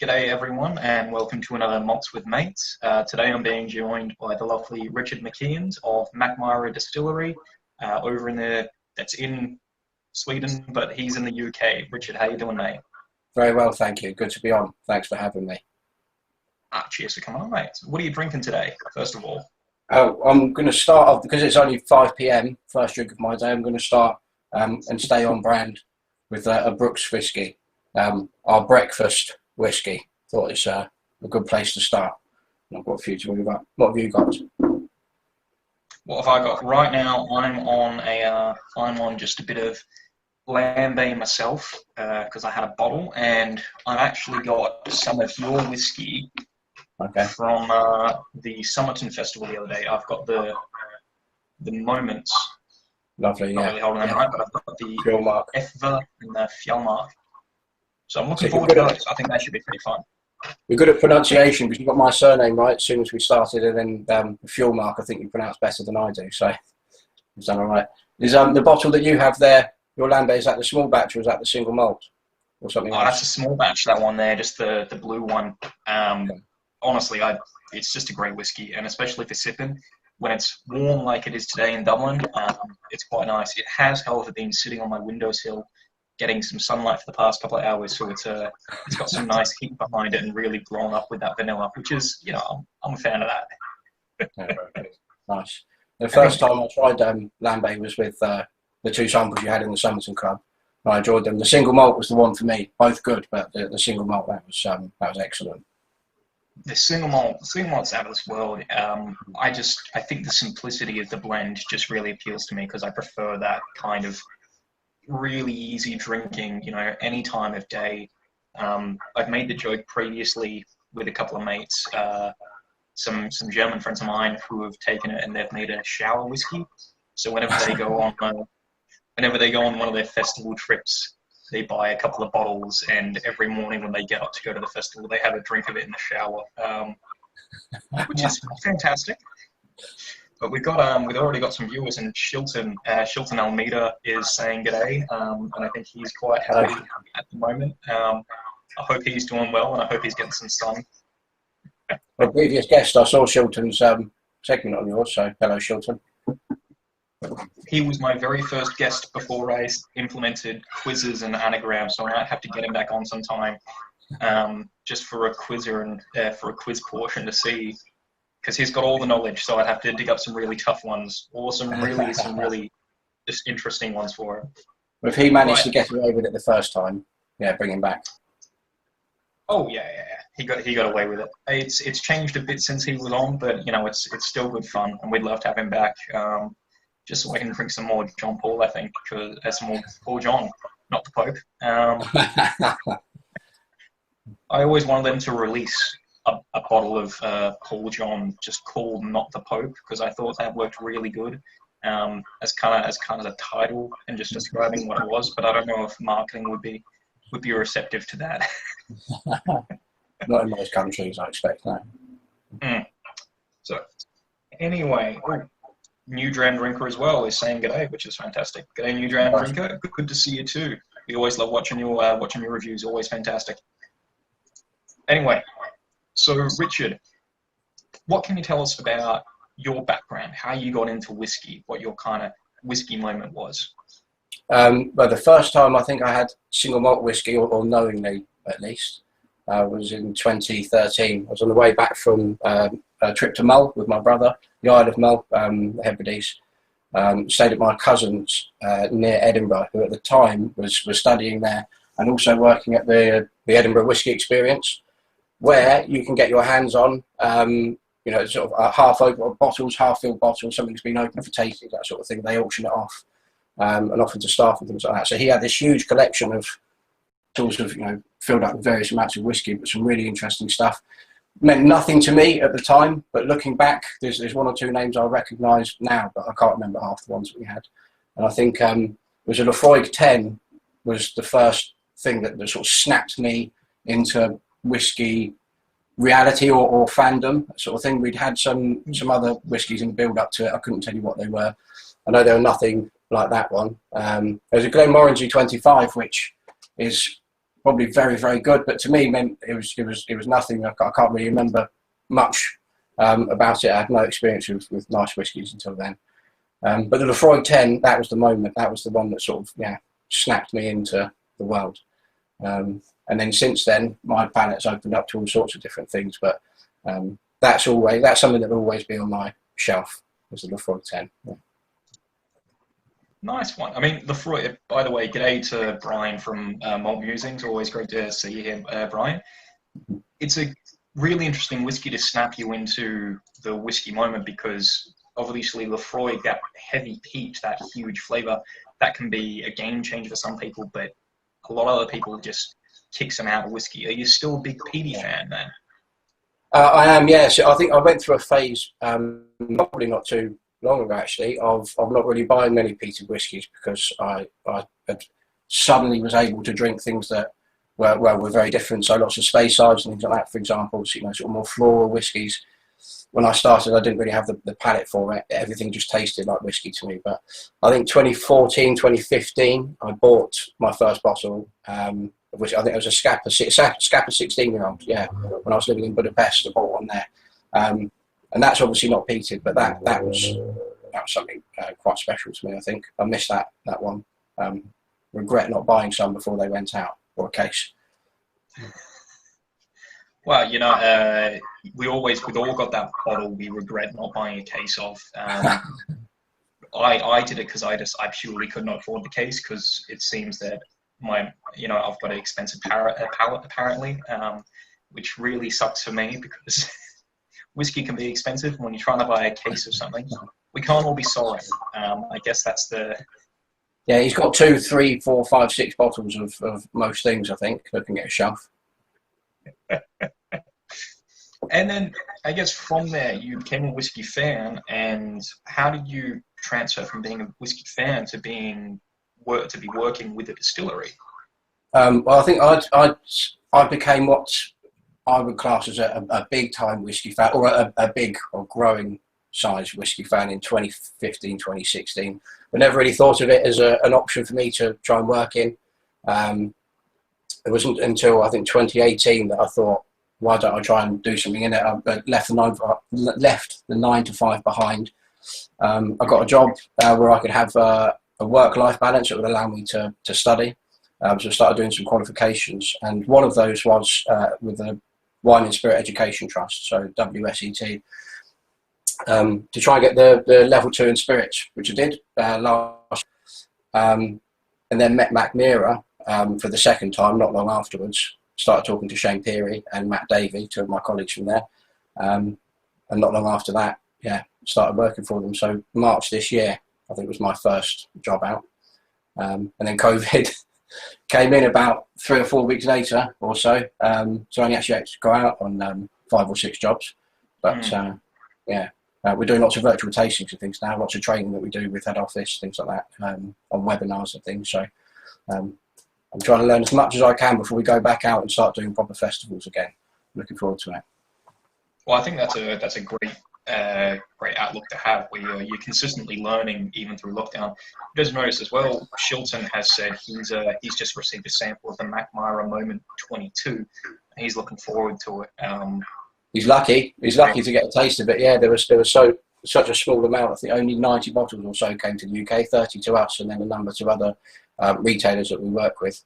G'day everyone and welcome to another Malts with Mates. Today I'm being joined by the lovely Richard McKeand of Mackmyra distillery that's in Sweden, but he's in the UK. Richard, how you doing, mate? Very well, thank you. Good to be on. Thanks for having me. Cheers for coming on, mate. What are you drinking today, first of all? Oh, I'm going to start off, because it's only 5 p.m, first drink of my day, I'm going to start and stay on brand with a Brooks whiskey, our breakfast whiskey. Thought it's a good place to start. I've got a few to move up. What have you got? What have I got? Right now I'm on just a bit of lambe myself, because I had a bottle, and I've actually got some of your whiskey from the Somerton Festival the other day. I've got the Moments. Lovely, yeah. Not really holding them right, but I've got the Efva and the Fjallmark. So I'm looking forward to those. I think that should be pretty fun. You're good at pronunciation because you got my surname right as soon as we started, and then the Fjallmark I think you pronounce better than I do, so you've done all right. Is the bottle that you have there, your lambe, is that the small batch or is that the single malt or something else? That's a small batch, that one there, just the blue one. Honestly, it's just a great whiskey, and especially for sipping when it's warm like it is today in Dublin, it's quite nice. It has, however, been sitting on my windowsill getting some sunlight for the past couple of hours, so it's got some nice heat behind it and really blown up with that vanilla, which is, I'm a fan of that. Yeah, very good. Nice. The first time I tried lambe was with the two samples you had in the Somerton Club. I enjoyed them. The single malt was the one for me. Both good, but the single malt, that was excellent. The single malt's out of this world. I think the simplicity of the blend just really appeals to me because I prefer that kind of really easy drinking, any time of day. I've made the joke previously with a couple of mates, some German friends of mine who have taken it and they've made a shower whiskey. So whenever they go on one of their festival trips, they buy a couple of bottles, and every morning when they get up to go to the festival, they have a drink of it in the shower, which is fantastic. But we've already got some viewers in Shilton. Shilton Almeida is saying g'day, and I think he's quite happy at the moment. I hope he's doing well, and I hope he's getting some sun. A previous guest, I saw Shilton's segment on yours, so hello, Shilton. He was my very first guest before I implemented quizzes and anagrams, so I might have to get him back on sometime, just for a quizzer and for a quiz portion to see, because he's got all the knowledge. So I'd have to dig up some really tough ones or some really just interesting ones for him. If he managed to get away with it the first time, yeah, bring him back. Oh yeah. He got away with it. It's changed a bit since he was on, but it's still good fun, and we'd love to have him back. Just so I can drink some more John Paul, I think, some more Paul John, not the Pope. I always wanted them to release a bottle of Paul John just called Not the Pope, because I thought that worked really good as kind of a title and just describing what it was. But I don't know if marketing would be receptive to that. Not in most countries, I expect, no. So anyway. New Dram Drinker as well is saying g'day, which is fantastic. G'day, New Dram Drinker. Good to see you too. We always love watching your reviews. Always fantastic. Anyway, so Richard, what can you tell us about your background? How you got into whiskey? What your kind of whiskey moment was? Well, the first time I think I had single malt whiskey, or knowingly at least, was in 2013. I was on the way back from a trip to Mull with my brother, the Isle of Mull, the Hebrides. Stayed at my cousin's near Edinburgh, who at the time was studying there and also working at the Edinburgh Whisky Experience, where you can get your hands on, sort of half-open bottles, half-filled bottles, something's been open for tasting, that sort of thing. They auction it off and offer to staff and things like that. So he had this huge collection of bottles of, filled up with various amounts of whiskey, but some really interesting stuff. Meant nothing to me at the time, but looking back, there's one or two names I recognise now, but I can't remember half the ones that we had. And I think it was a Lafroig 10 was the first thing that sort of snapped me into whiskey reality or fandom, sort of thing. We'd had some other whiskies in the build up to it. I couldn't tell you what they were. I know they were nothing like that one. There's a Glenmorangie 25, which is probably very, very good, but to me meant it was nothing. I can't really remember much about it. I had no experience with nice whiskies until then. But the Lefroy 10, that was the moment. That was the one that sort of snapped me into the world. And then since then, my palette's opened up to all sorts of different things. But that's something that will always be on my shelf. Was the Lefroy 10. Yeah. Nice one. I mean, Lefroy. By the way, g'day to Brian from Malt Musings. Always great to see you here, Brian. It's a really interesting whiskey to snap you into the whiskey moment, because obviously Lefroy, that heavy peat, that huge flavour, that can be a game changer for some people, but a lot of other people just kicks them out of whiskey. Are you still a big peaty fan, man? I am, yes. I think I went through a phase, probably not too long ago actually, of not really buying many peated whiskies, because I suddenly was able to drink things that were very different. So lots of Speysides and things like that, for example, so, sort of more floral whiskies. When I started, I didn't really have the palate for it. Everything just tasted like whiskey to me. But I think 2014, 2015, I bought my first bottle, which I think it was a Scapa 16-year-old, when I was living in Budapest. I bought one there. And that's obviously not peated, but that was something quite special to me, I think. I missed that one. Regret not buying some before they went out, or a case. Well, we all got that bottle we regret not buying a case of. I did it because I purely could not afford the case, because it seems that I've got an expensive palate apparently, which really sucks for me, because whiskey can be expensive when you're trying to buy a case of something. We can't all be sorry. I guess that's the... Yeah, he's got 2, 3, 4, 5, 6 bottles of most things, I think, looking at a shelf. And then, I guess from there, you became a whiskey fan, and how did you transfer from being a whiskey fan to be working with a distillery? Well, I think I became what I would class as a big time whiskey fan, or a big or growing size whiskey fan in 2015, 2016. I never really thought of it as an option for me to try and work in. It wasn't until I think 2018 that I thought, why don't I try and do something in it? I left the 9 to 5 behind. I got a job where I could have a work-life balance that would allow me to study. So I started doing some qualifications, and one of those was with the Wine and Spirit Education Trust, so WSET, to try and get the level 2 in spirits, which I did last, and then met Mackmyra for the second time not long afterwards. Started talking to Shane Peary and Matt Davey, 2 of my colleagues from there, and not long after that, started working for them. So March this year, I think, was my first job out, and then COVID came in about 3 or 4 weeks later or so. So I only actually had to go out on 5 or 6 jobs, but we're doing lots of virtual tastings and things now, lots of training that we do with head office, things like that, on webinars and things. So I'm trying to learn as much as I can before we go back out and start doing proper festivals again. Looking forward to it. Well, I think that's a great outlook to have, where you're consistently learning even through lockdown. You guys notice as well, Shilton has said he's just received a sample of the Mackmyra Moment 22, and he's looking forward to it. He's lucky. He's lucky to get a taste of it. Yeah, there was such a small amount. I think only 90 bottles or so came to the UK, 30 to us, and then a number to other retailers that we work with.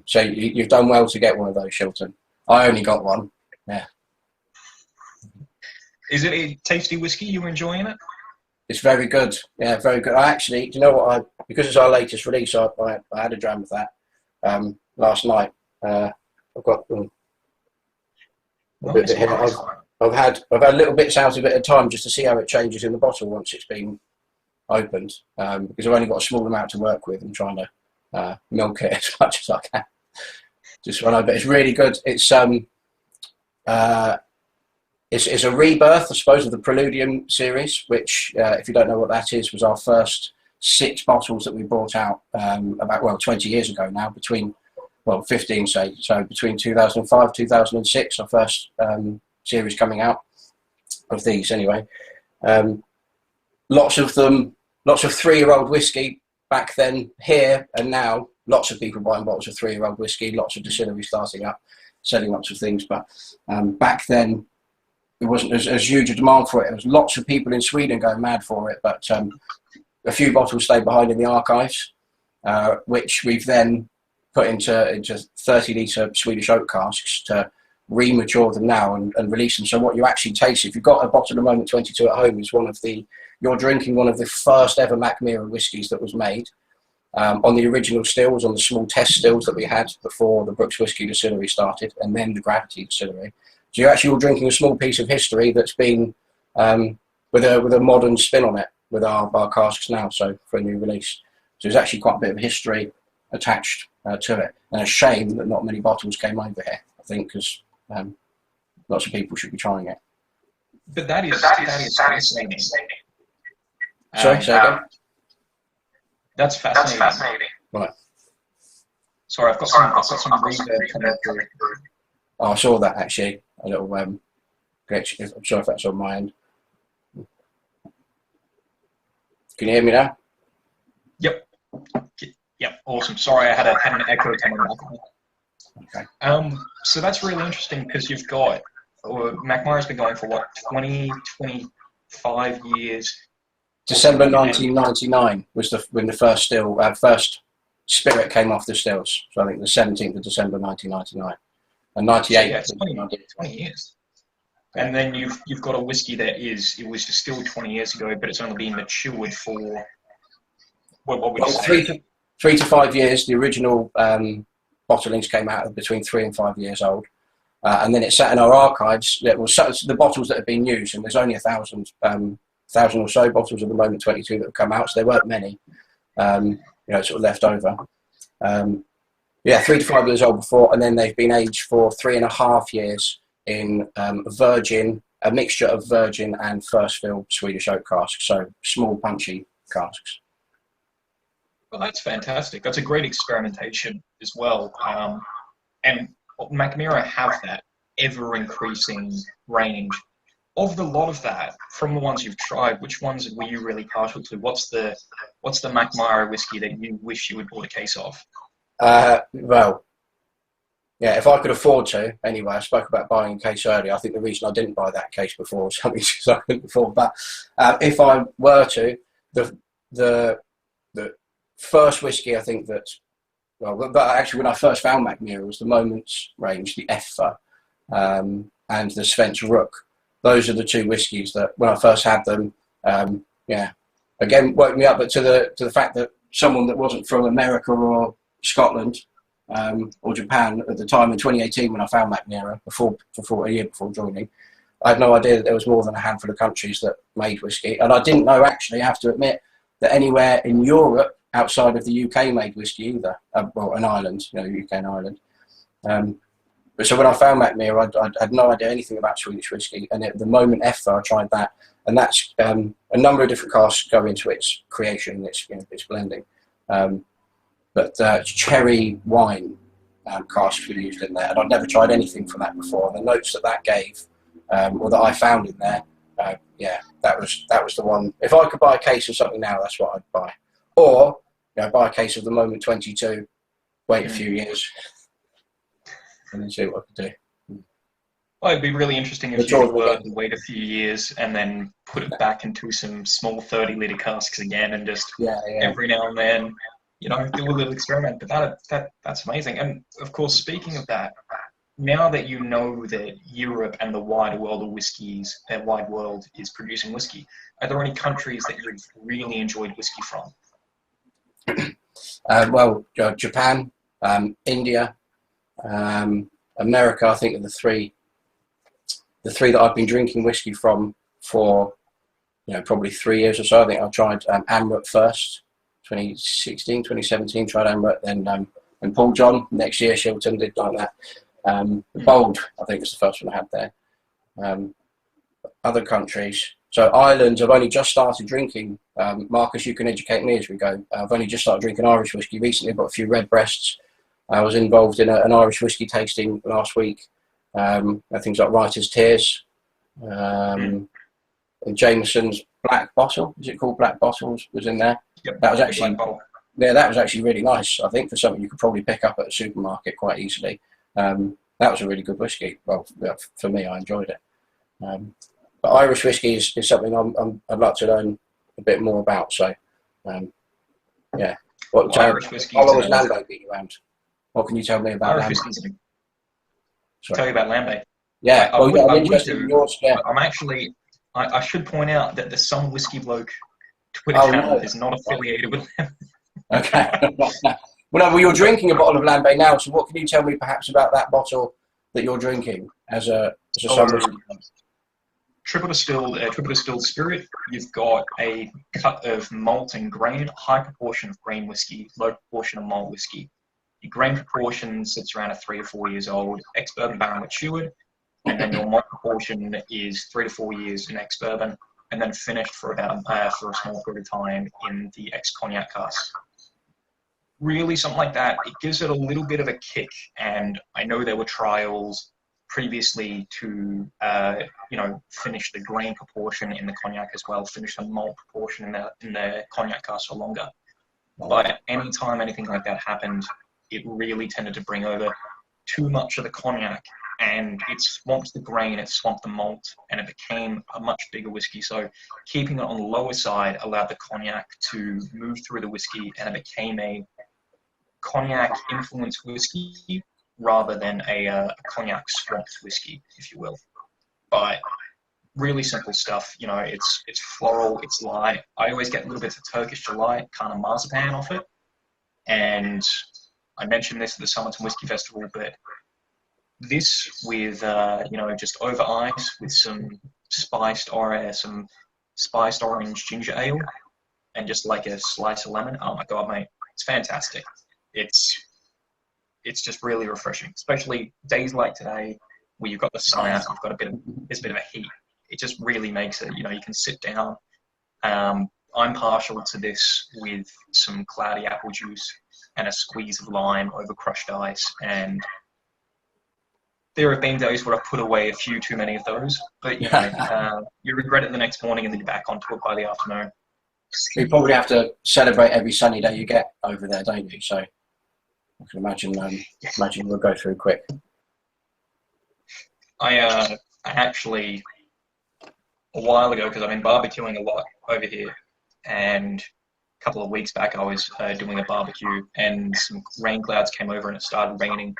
So you've done well to get one of those, Shilton. I only got one. Yeah. Is it a tasty whiskey? You enjoying it? It's very good. Yeah, very good. I actually, do you know what? Because it's our latest release, I had a dram of that last night. I've got a bit here. I've had little bits out of it at a time just to see how it changes in the bottle once it's been opened. Because I've only got a small amount to work with. I'm trying to milk it as much as I can. Just when but it's really good. It's a rebirth, I suppose, of the Preludium series, which, if you don't know what that is, was our first 6 bottles that we brought out about 20 years ago now, 15 say, so between 2005, 2006, our first series coming out of these anyway. Lots of 3-year-old whiskey back then, here and now, lots of people buying bottles of 3-year-old whiskey, lots of distilleries starting up, selling lots of things. But back then, it wasn't as huge a demand for it. There was lots of people in Sweden going mad for it, but a few bottles stayed behind in the archives, which we've then put into 30-litre Swedish oak casks to remature them now and release them. So what you actually taste, if you've got a bottle of Moment 22 at home, is you're drinking one of the first ever Mackmyra whiskies that was made on the original stills, on the small test stills that we had before the Brooks Whisky Distillery started, and then the Gravity Distillery. So you're actually all drinking a small piece of history that's been with a modern spin on it with our casks now, so for a new release. So there's actually quite a bit of history attached to it, and a shame that not many bottles came over here, I think, because lots of people should be trying it. But that is fascinating. Sorry, say again? That's fascinating. Right. Sorry, I've got some reverb coming through. Oh, I saw that actually. A little glitch. I'm sorry if that's on my end. Can you hear me now? Yep. Yep. Awesome. Sorry, I had an echo coming back. Okay. So that's really interesting because you've got Mackmyra's been going for what, 25 years. December 1999 was when the first spirit came off the stills. So I think the 17th of December 1999. And 98. So yeah, it's 20 years. And then you've got a whiskey that it was distilled 20 years ago, but it's only been matured for what would you say? 3 to 5 years. The original bottlings came out between 3 and 5 years old, and then it sat in our archives. It was the bottles that have been used, and there's only 1,000 or so bottles of the Moment 22 that have come out, so there weren't many, sort of left over. 3 to 5 years old before, and then they've been aged for 3.5 years in a mixture of virgin and first fill Swedish oak casks, so small punchy casks. Well, that's fantastic. That's a great experimentation as well. And Mackmyra have that ever-increasing range. Of the lot of that, from the ones you've tried, which ones were you really partial to? What's the Mackmyra whiskey that you wish you had bought a case of? Well, yeah, if I could afford to, anyway, I spoke about buying a case earlier. I think the reason I didn't buy that case before was something because I couldn't afford. But if I were to, the first whiskey I think that, but actually when I first found Mackmyra was the Moments range, the Effa, and the Svensk Rook. Those are the two whiskies that when I first had them, again woke me up, but to the fact that someone that wasn't from America or Scotland or Japan at the time in 2018 when I found Mackmyra, a year before joining, I had no idea that there was more than a handful of countries that made whiskey, and I didn't know actually, I have to admit, that anywhere in Europe outside of the UK made whiskey either. And Ireland, UK and Ireland. But so when I found Mackmyra, I had no idea anything about Swedish whiskey, and at the Moment Effa, I tried that, and that's a number of different casks go into its creation, its blending. But cherry wine casks were used in there, and I'd never tried anything from that before. And the notes that gave, or that I found in there, that was the one. If I could buy a case of something now, that's what I'd buy. Or buy a case of the Moment 22, wait a few years, and then see what I could do. Well, it'd be really interesting if you were to wait a few years and then put it back into some small 30-litre casks again, and just every now and then, do a little experiment. But that's amazing. And of course, speaking of that, now that you know that Europe and the wide world of whiskies, that wide world is producing whiskey, are there any countries that you've really enjoyed whiskey from? Japan, India, America, I think are the three that I've been drinking whiskey from for probably 3 years or so. I think I tried Amrut first, 2016, 2017, tried Amrut, then and Paul John next year, Shilton did like that. Bold, I think was the first one I had there. Other countries, so Ireland, I've only just started drinking. Marcus, you can educate me as we go. I've only just started drinking Irish whiskey recently. I've got a few redbreasts. I was involved in an Irish whiskey tasting last week. Things like Writer's Tears, and Jameson's Black Bottle. Is it called Black Bottles? Was in there. Yep, That was actually Yeah, that was actually really nice. I think for something you could probably pick up at a supermarket quite easily. That was a really good whiskey. Well, yeah, for me, I enjoyed it. But Irish whiskey is something I'd like to learn a bit more about. So, yeah. What, Irish whiskey. how long has Lambo been around? What can you tell me about Irish Lambo? whiskey. Tell you about Lambe. Yeah, I well, would, yeah, I'm I would interested in do, yours. Yeah. but I'm actually, I should point out that the Some Whiskey Bloke Twitter Oh channel no. is not affiliated with them. Okay. Well, you're drinking a bottle of Lambe now. So, what can you tell me perhaps about that bottle that you're drinking as a Some whiskey? Triple distilled spirit. You've got a cut of malt and grain, high proportion of grain whiskey, low proportion of malt whiskey. Your grain proportion sits around 3 to 4 years old, ex-bourbon barrel matured, and then your malt proportion is 3 to 4 years in ex-bourbon, and then finished for for a small period of time in the ex-cognac cask. Really, something like that, it gives it a little bit of a kick, and I know there were trials previously to finish the grain proportion in the cognac as well, finish the malt proportion in the cognac cask for longer. But anytime anything like that happened, it really tended to bring over too much of the cognac, and it swamped the grain, it swamped the malt, and it became a much bigger whiskey. So keeping it on the lower side allowed the cognac to move through the whiskey, and it became a cognac influenced whiskey rather than a cognac swamped whiskey, if you will. But really simple stuff. It's floral, it's light. I always get little bits of Turkish delight, kind of marzipan off it. And I mentioned this at the Somerton Whiskey Festival, but this with just over ice with some spiced orange ginger ale and just like a slice of lemon. Oh my god, mate, it's fantastic. It's just really refreshing, especially days like today where you've got the sun out, you've got there's a bit of a heat. It just really makes it. You can sit down. I'm partial to this with some cloudy apple juice and a squeeze of lime over crushed ice. And there have been days where I've put away a few too many of those, but you regret it the next morning and then you're back onto it by the afternoon. You probably have to celebrate every sunny day you get over there, don't you? So I can imagine we'll go through quick. I actually, a while ago, because I've been barbecuing a lot over here, and a couple of weeks back I was doing a barbecue and some rain clouds came over and it started raining.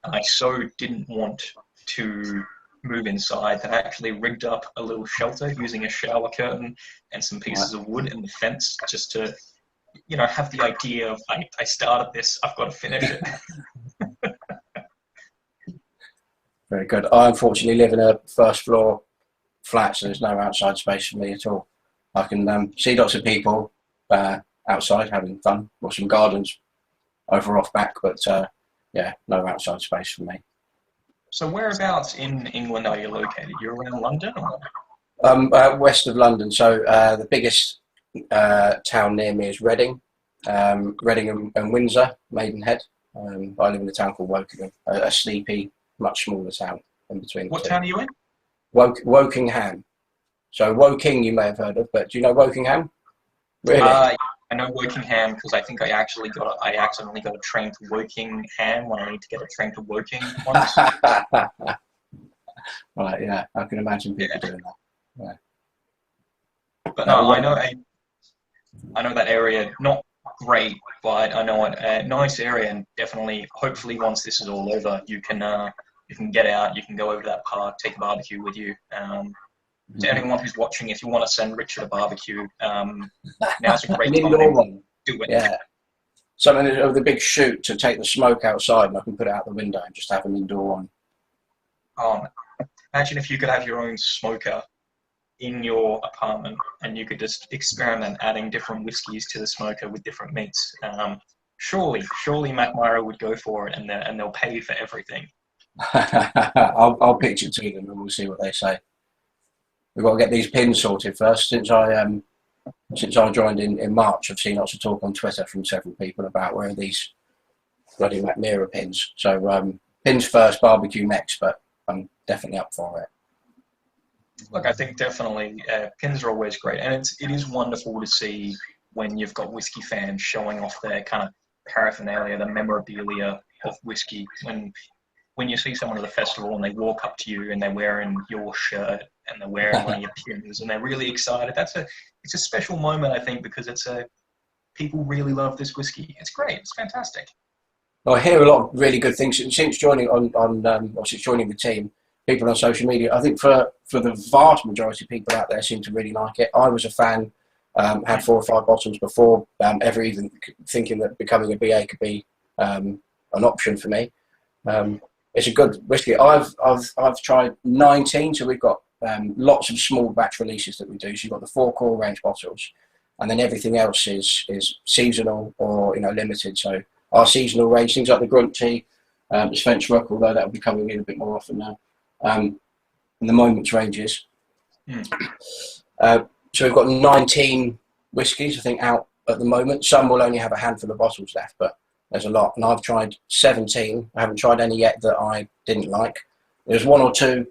And I so didn't want to move inside that I actually rigged up a little shelter using a shower curtain and some pieces of wood and the fence just to, have the idea of I started this, I've got to finish it. Very good. I unfortunately live in a first floor flat, so there's no outside space for me at all. I can see lots of people outside having fun, or some gardens over off back, but no outside space for me. So whereabouts in England are you located? You're around London? Or? West of London, so the biggest town near me is Reading, Reading and Windsor, Maidenhead. I live in a town called Wokingham, a sleepy, much smaller town in between. What town are you in? Wokingham. So Woking you may have heard of, but do you know Wokingham? Really? I know Wokingham because I think I accidentally got a train to Wokingham when I need to get a train to Woking once. Right, yeah, I can imagine people doing that. Yeah. But no, I know that area, not great, but I know it a nice area, and definitely, hopefully, once this is all over, you can get out, you can go over to that park, take a barbecue with you. To anyone who's watching, if you want to send Richard a barbecue, now's a great an time. Indoor one. Do it. Yeah. Something with a big chute to take the smoke outside, and I can put it out the window and just have an indoor one. Imagine if you could have your own smoker in your apartment and you could just experiment adding different whiskies to the smoker with different meats. Surely Mackmyra would go for it, and they'll pay for everything. I'll pitch it to them and we'll see what they say. We've got to get these pins sorted first. Since I joined in March, I've seen lots of talk on Twitter from several people about where are these bloody Mackmyra pins. So pins first, barbecue next, but I'm definitely up for it. Look, I think definitely pins are always great, and it is wonderful to see when you've got whiskey fans showing off their kind of paraphernalia, the memorabilia of whiskey. When you see someone at the festival and they walk up to you and they're wearing your shirt and they're wearing one of your pins and they're really excited, it's a special moment, I think, because people really love this whiskey. It's great. It's fantastic. Well, I hear a lot of really good things since joining since joining the team. People on social media, I think for the vast majority of people out there seem to really like it. I was a fan, had 4 or 5 bottles before ever even thinking that becoming a BA could be an option for me. It's a good whiskey. I've tried 19, so we've got lots of small batch releases that we do. So you've got the 4 core range bottles, and then everything else is seasonal or limited. So our seasonal range, things like the Grunt Tea, the Svensk Rock, although that will be coming in a bit more often now, and the Moments ranges. So we've got 19 whiskies, I think, out at the moment. Some will only have a handful of bottles left, but there's a lot. And I've tried 17. I haven't tried any yet that I didn't like. There's 1 or 2,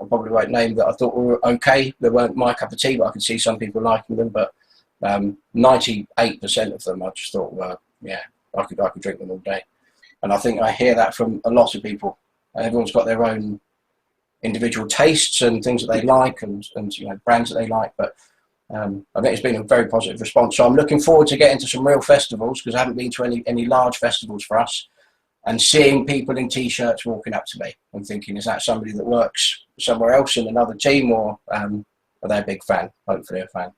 I probably won't name, that I thought were okay. They weren't my cup of tea, but I could see some people liking them. But 98% of them I just thought, well, yeah, I could drink them all day. And I think I hear that from a lot of people. Everyone's got their own individual tastes and things that they like and brands that they like. But I think it's been a very positive response. So I'm looking forward to getting to some real festivals, because I haven't been to any large festivals for us, and seeing people in T-shirts walking up to me and thinking, is that somebody that works somewhere else in another team, or are they a big fan? Hopefully a fan.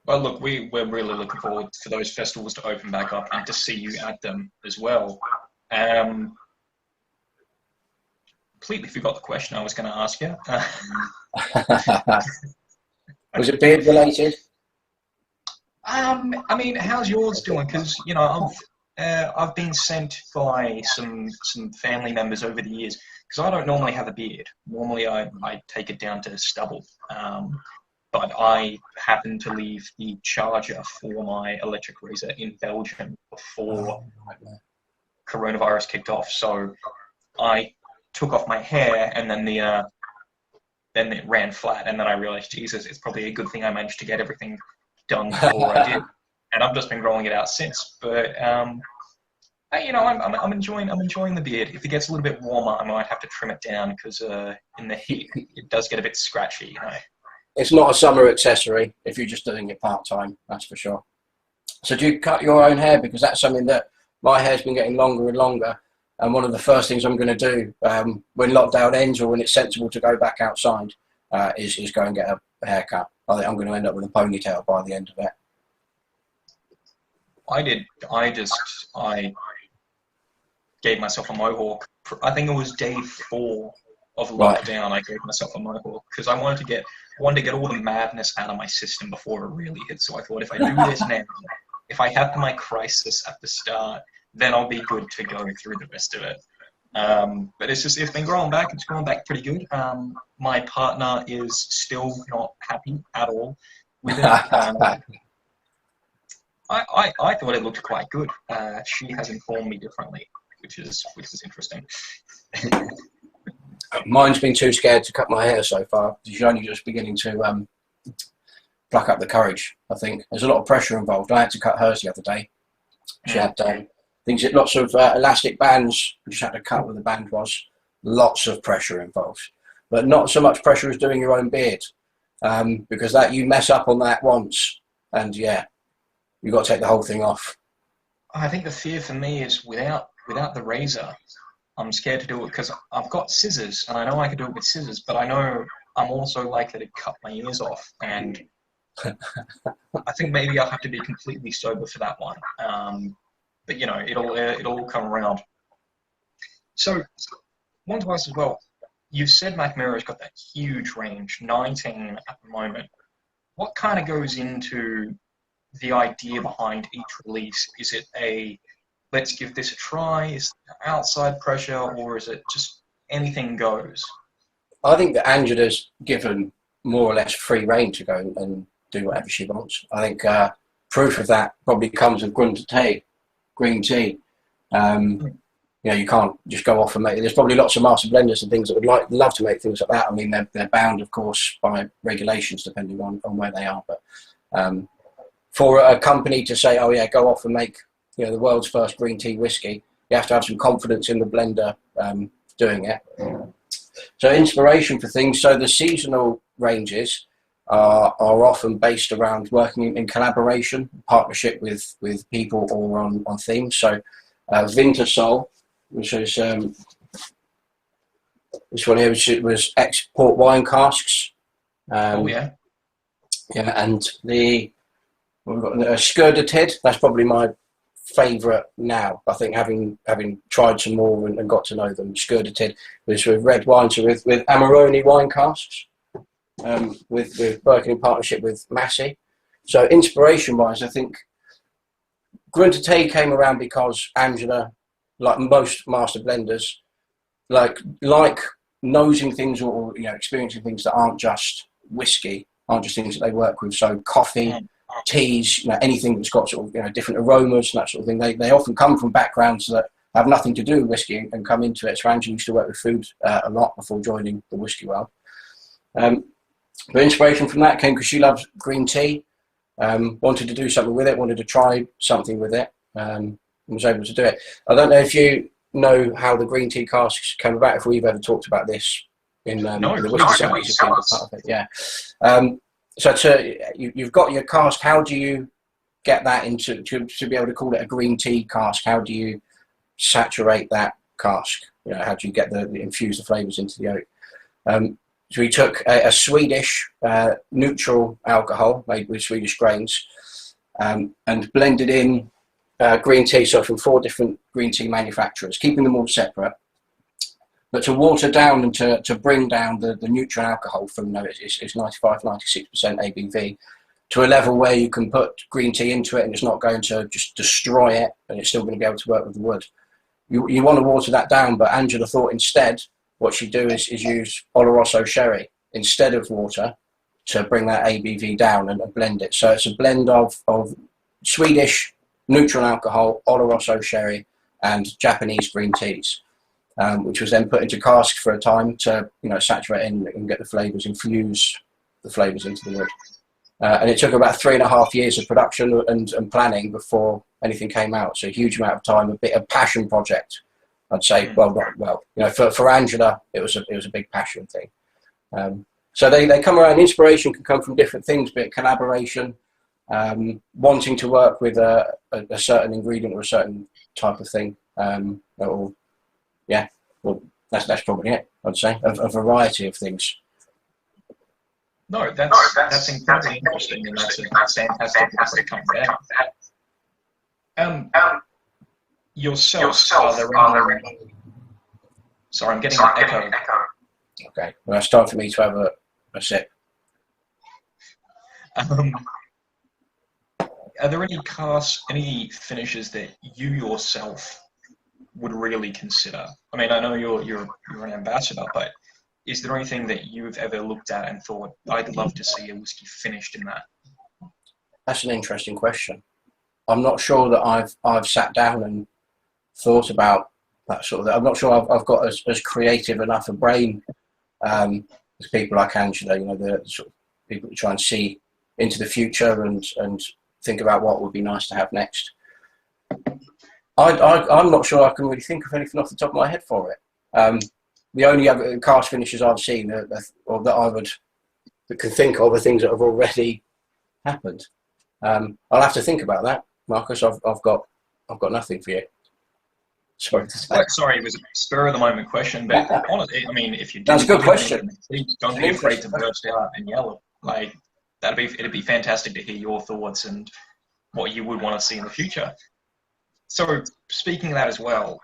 Well, look, we're really looking forward for those festivals to open back up and to see you at them as well. Completely forgot the question I was going to ask you. Was it beard related? I mean, how's yours doing? Because I've been sent by some family members over the years, because I don't normally have a beard. Normally, I take it down to stubble. But I happened to leave the charger for my electric razor in Belgium before coronavirus kicked off. So I took off my hair, and then then it ran flat, and then I realized, Jesus, it's probably a good thing I managed to get everything done before I did, and I've just been growing it out since. But I'm enjoying the beard. If it gets a little bit warmer, I might have to trim it down, because in the heat it does get a bit scratchy. It's not a summer accessory if you're just doing it part-time, that's for sure. So do you cut your own hair? Because that's something that my hair's been getting longer and longer. And one of the first things I'm going to do when lockdown ends, or when it's sensible to go back outside, is go and get a haircut. I think I'm going to end up with a ponytail by the end of it. I gave myself a mohawk. I think it was day 4 of lockdown. Right. I gave myself a mohawk because I wanted to get all the madness out of my system before it really hit. So I thought, if I do this now, if I have my crisis at the start, then I'll be good to go through the rest of it. But it's been growing back. It's growing back pretty good. My partner is still not happy at all with it. I thought it looked quite good. She has informed me differently, which is interesting. Mine's been too scared to cut my hair so far. She's only just beginning to pluck up the courage, I think. There's a lot of pressure involved. I had to cut hers the other day. She had lots of elastic bands. We just had to cut where the band was. Lots of pressure involved. But not so much pressure as doing your own beard. Because that you mess up on that once, and yeah, you've got to take the whole thing off. I think the fear for me is without the razor, I'm scared to do it because I've got scissors, and I know I can do it with scissors, but I know I'm also likely to cut my ears off, and I think maybe I'll have to be completely sober for that one. But it'll all come around. So, one to ask as well. You said Mackmyra's got that huge range, 19 at the moment. What kind of goes into the idea behind each release? Is it a let's give this a try? Is it outside pressure, or is it just anything goes? I think that Angela's given more or less free rein to go and do whatever she wants. I think proof of that probably comes with green tea. You can't just go off and make. There's probably lots of master blenders and things that would love to make things like that. I mean, they're bound, of course, by regulations depending on where they are. But for a company to say, oh yeah, go off and make, you know, the world's first green tea whiskey, you have to have some confidence in the blender doing it. So inspiration for things. So the seasonal ranges are often based around working in collaboration, partnership with people or on themes. So Winter Sol, which is this one here, which was export wine casks. Oh yeah. Yeah, and we've got Skerdetid. That's probably my favourite now. I think having tried some more and got to know them, Skerdetid was with red wine, so with Amarone wine casks, with working in partnership with Massey. So inspiration-wise, I think Grunter came around because Angela, like most master blenders, like nosing things or you know experiencing things that aren't just whiskey, aren't just things that they work with. So coffee, teas, you know, anything that's got sort of, you know, different aromas and that sort of thing. They often come from backgrounds that have nothing to do with whiskey and come into it. So Angela used to work with food a lot before joining the whiskey world. The inspiration from that came because she loves green tea, wanted to do something with it, wanted to try something with it, and was able to do it. I don't know if you know how the green tea casks came about, if we've ever talked about this in the whiskey series. Part of it, yeah. So you've got your cask. How do you get that into to be able to call it a green tea cask? How do you saturate that cask? You know, how do you get infuse the flavours into the oak? So we took a Swedish neutral alcohol made with Swedish grains and blended in green tea, so from 4 different green tea manufacturers, keeping them all separate. But to water down and to bring down the neutral alcohol from, it's 95, 96% ABV, to a level where you can put green tea into it and it's not going to just destroy it and it's still going to be able to work with the wood. You want to water that down, but Angela thought instead what she'd do is use Oloroso sherry instead of water to bring that ABV down and blend it. So it's a blend of Swedish neutral alcohol, Oloroso sherry, and Japanese green teas, which was then put into casks for a time to, you know, saturate in and get the flavours, infuse the flavours into the wood. And it took about 3.5 years of production and planning before anything came out. So a huge amount of time, a bit of passion project, I'd say. Well, you know, for Angela, it was a big passion thing. So they come around. Inspiration can come from different things, but collaboration, wanting to work with a certain ingredient or a certain type of thing. Yeah, well, that's probably it. I'd say a variety of things. No, that's incredibly interesting, and that's a fantastic way to come down. Yourself, are there any... Sorry, I'm getting an echo. Okay, well, it's time for me to have a sip. Are there any casks, any finishes that you yourself would really consider? I mean, I know you're an ambassador, but is there anything that you've ever looked at and thought, I'd love to see a whiskey finished in that? That's an interesting question. I'm not sure that I've sat down and thought about that sort of thing. I'm not sure I've got as creative enough a brain as people like Angela, you know, the sort of people that try and see into the future and think about what would be nice to have next. I'm not sure I can really think of anything off the top of my head for it. The only other cast finishes I've seen or that can think of are things that have already happened. I'll have to think about that, Marcus. I've got nothing for you. Sorry to say. Sorry, it was a spur of the moment question, but honestly, I mean, if you do, that's a good question. Please don't be afraid to burst out and yell. Like it'd be fantastic to hear your thoughts and what you would want to see in the future. So speaking of that as well,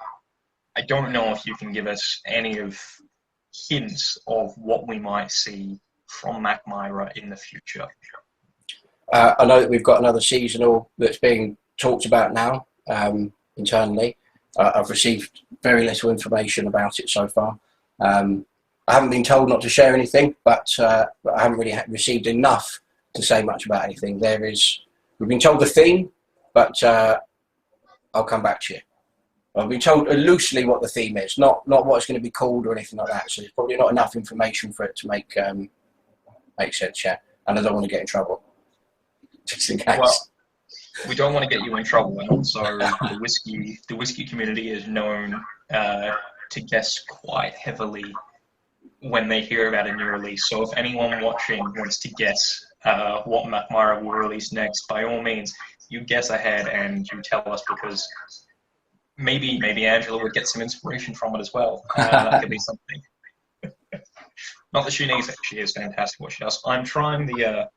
I don't know if you can give us any of hints of what we might see from Mackmyra in the future. I know that we've got another seasonal that's being talked about now internally. I've received very little information about it so far. I haven't been told not to share anything, but I haven't really received enough to say much about anything. We've been told the theme, but I'll come back to you. I've been told loosely what the theme is, not what it's going to be called or anything like that. So there's probably not enough information for it to make sense yet, and I don't want to get in trouble. Just in case. Well, we don't want to get you in trouble, and also the whiskey community is known to guess quite heavily when they hear about a new release. So if anyone watching wants to guess what Mackmyra will release next, by all means, you guess ahead and you tell us, because maybe Angela would get some inspiration from it as well. That could be something. Not that she needs it; she is fantastic what she does. I'm trying the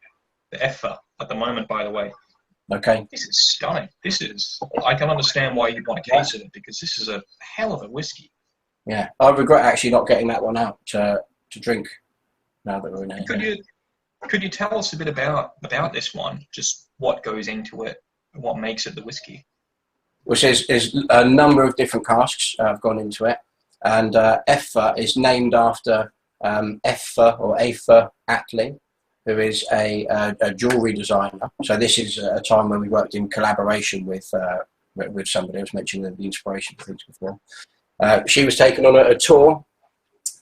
Effa at the moment, by the way. Okay. This is stunning. I can understand why you'd want a case of it, because this is a hell of a whiskey. Yeah, I regret actually not getting that one out to drink now that we're in here. Could you tell us a bit about this one? Just what goes into it, what makes it the whiskey? Which is a number of different casks have gone into it, and Effa is named after Effa or Afa Attling, who is a jewellery designer. So this is a time when we worked in collaboration with somebody. I was mentioning the inspiration for things before. She was taken on a tour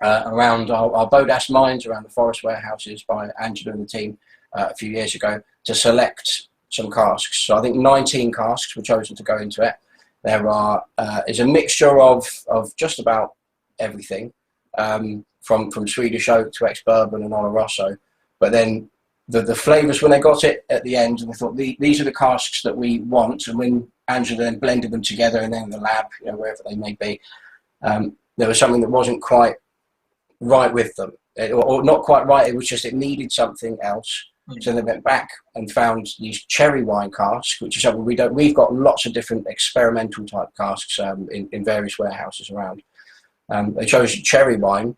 around our Bodas mines, around the forest warehouses by Angela and the team a few years ago to select some casks. So I think 19 casks were chosen to go into it. There is a mixture of just about everything, from Swedish oak to ex-bourbon and Oloroso. But then the flavours, when they got it at the end, and they thought these are the casks that we want, and when Angela then blended them together and then in the lab, wherever they may be, there was something that wasn't quite right with them, or not quite right. It was just it needed something else. So they went back and found these cherry wine casks, which is something we've got lots of different experimental type casks in various warehouses around. They chose cherry wine,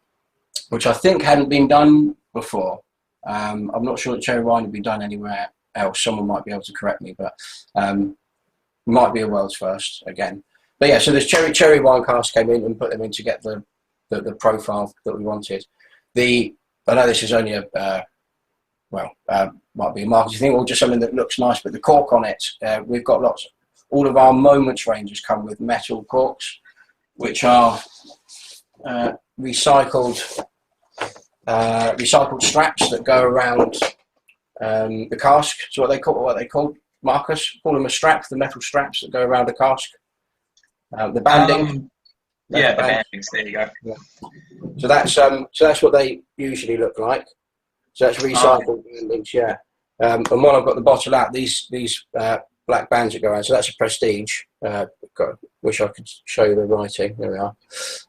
which I think hadn't been done before. I'm not sure that cherry wine had been done anywhere else. Someone might be able to correct me, but might be a world's first again. But yeah, so this cherry wine cask came in and put them in to get the profile that we wanted. I know this is only might be a marketing thing or just something that looks nice, but the cork on it, we've got lots. All of our Moments ranges come with metal corks, which are recycled straps that go around the cask. So what they call, Marcus? Call them a strap, the metal straps that go around the cask. The banding. The bandings, there you go. Yeah. So that's what they usually look like. So that's recycled bandings, yeah. And while I've got the bottle out, these black bands that go around, so that's a Prestige. Wish I could show you the writing. There we are.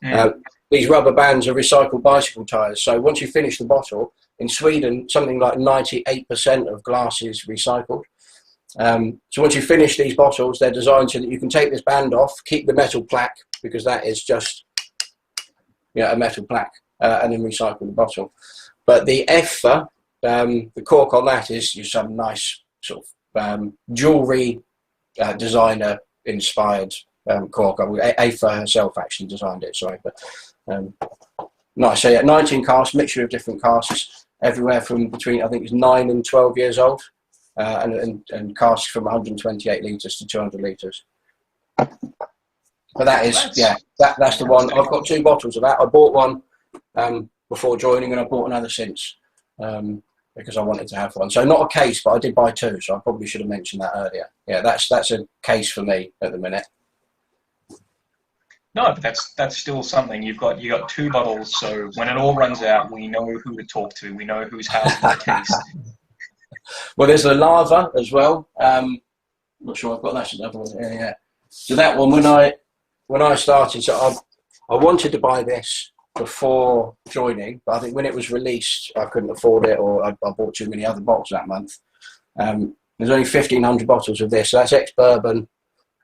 Mm. These rubber bands are recycled bicycle tyres. So once you finish the bottle, in Sweden, something like 98% of glass is recycled. So once you finish these bottles, they're designed so that you can take this band off, keep the metal plaque, because that is just a metal plaque, and then recycle the bottle. But the Effa, the cork on that is some nice sort of jewellery designer inspired cork. Effa herself actually designed it, sorry. But nice. So yeah, 19 casks, mixture of different casks, everywhere from between, I think it's 9 and 12 years old, and casks from 128 litres to 200 litres. But that is, that's the one. I've got 2 bottles of that. I bought one before joining, and I bought another since, because I wanted to have one. So not a case, but I did buy 2, so I probably should have mentioned that earlier. Yeah, that's a case for me at the minute. No, but that's still something. You got 2 bottles, so when it all runs out, we know who to talk to. We know whose house is the case. Well, there's a lava as well. Not sure I've got that's another one. Yeah. So that one, when I started, so I wanted to buy this before joining, but I think when it was released, I couldn't afford it, or I bought too many other bottles that month. There's only 1,500 bottles of this. So that's ex-bourbon,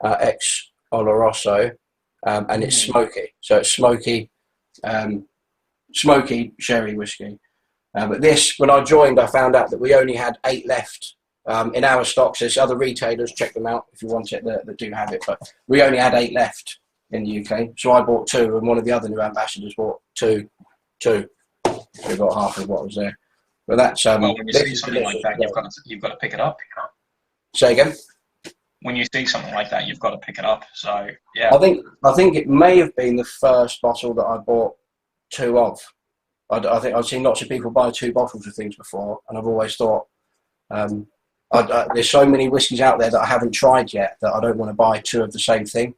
ex-Oloroso, and it's smoky. So it's smoky sherry whiskey. But this, when I joined, I found out that we only had 8 left in our stocks. There's other retailers, check them out if you want it, that do have it. But we only had 8 left in the UK. So I bought 2, and one of the other new ambassadors bought 2. So we got half of what was there. But that's well, when you see something like that, you've got to pick it up. Say again? When you see something like that, you've got to pick it up. So yeah, I think it may have been the first bottle that I bought 2 of. I think I've seen lots of people buy 2 bottles of things before, and I've always thought, I There's so many whiskies out there that I haven't tried yet that I don't want to buy two of the same thing.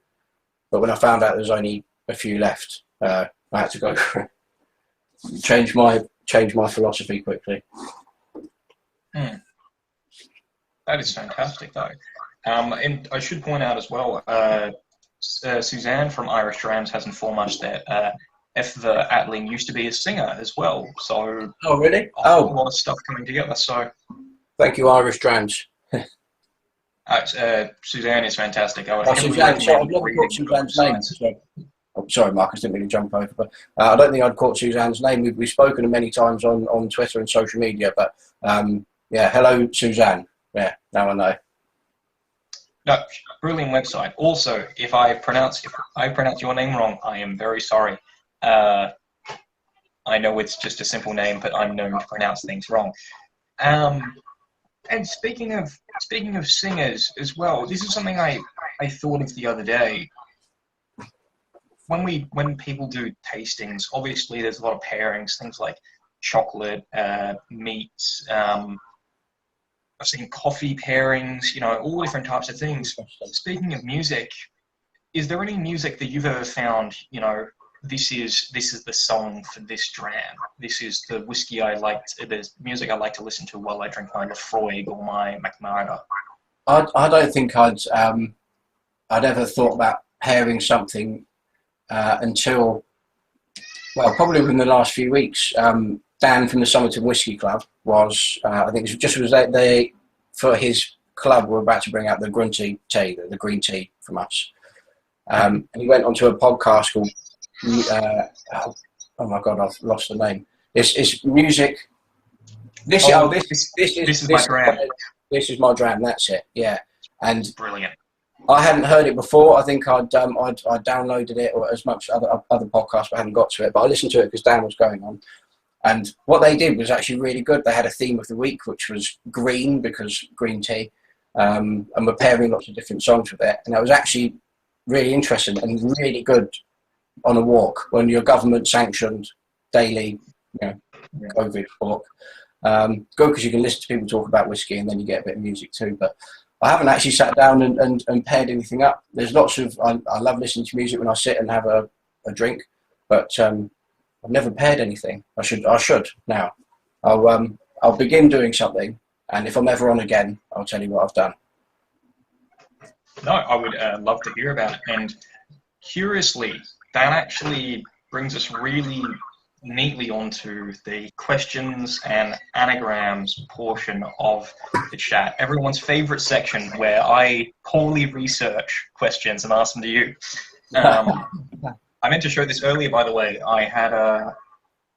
But when I found out there's only a few left, I had to go for it. Change my philosophy quickly. That is fantastic, though. And I should point out as well, Suzanne from Irish Drams has informed us that Efva Atling used to be a singer as well. So, oh really? A lot of stuff coming together. So, thank you, Irish Drams. Suzanne is fantastic. I would Suzanne, so I've never caught Suzanne's name. So, oh, sorry, Marcus, didn't mean to jump over, but I don't think I'd caught Suzanne's name. We've spoken many times on Twitter and social media, but yeah, hello, Suzanne. Yeah, now I know. No, brilliant website. Also, if I pronounce your name wrong, I am very sorry. I know it's just a simple name, but I'm known to pronounce things wrong. And speaking of singers as well, this is something I thought of the other day. When people do tastings, obviously there's a lot of pairings, things like chocolate, meats. I've seen coffee pairings, all different types of things. Speaking of music, is there any music that you've ever found, this is the song for this dram. This is the whiskey the music I like to listen to while I drink my Lefroy or my Mackmyra? I don't think I'd ever thought about pairing something until, well, probably within the last few weeks. Dan from the Somerton Whisky Club was, I think it was they for his club were about to bring out the grunty tea, the green tea from us. And he went onto a podcast called, oh my God, I've lost the name. It's music. This is my dram. This is my dram. That's it. Yeah, and brilliant. I hadn't heard it before. I think I'd downloaded it or as much other podcasts, but I hadn't got to it. But I listened to it because Dan was going on. And what they did was actually really good. They had a theme of the week, which was green, because green tea, and we're pairing lots of different songs with it. And that was actually really interesting and really good on a walk when you're government-sanctioned daily, COVID walk. Good because you can listen to people talk about whiskey and then you get a bit of music too. But I haven't actually sat down and paired anything up. There's lots of, I love listening to music when I sit and have a drink, but I've never paired anything. I should now. I'll begin doing something, and if I'm ever on again, I'll tell you what I've done. No, I would love to hear about it. And curiously, that actually brings us really neatly onto the questions and anagrams portion of the chat. Everyone's favorite section where I poorly research questions and ask them to you. I meant to show this earlier, by the way. I had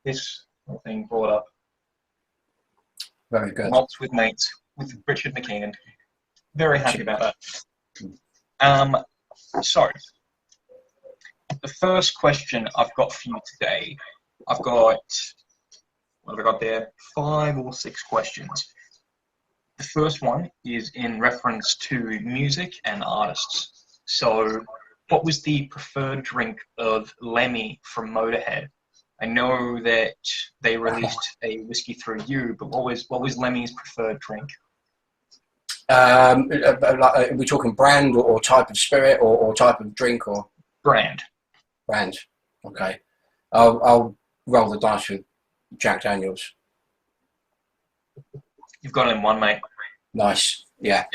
this thing brought up. Very good. Malts with Mates with Richard McKeand. Very happy about that. So, the first question I've got for you today, I've got, what have I got there? 5 or 6 questions. The first one is in reference to music and artists. So, what was the preferred drink of Lemmy from Motorhead? I know that they released a whiskey through you, but what was Lemmy's preferred drink? Are we talking brand or type of spirit or type of drink or brand? Brand. Okay. I'll roll the dice with Jack Daniels. You've got it in one, mate. Nice. Yeah.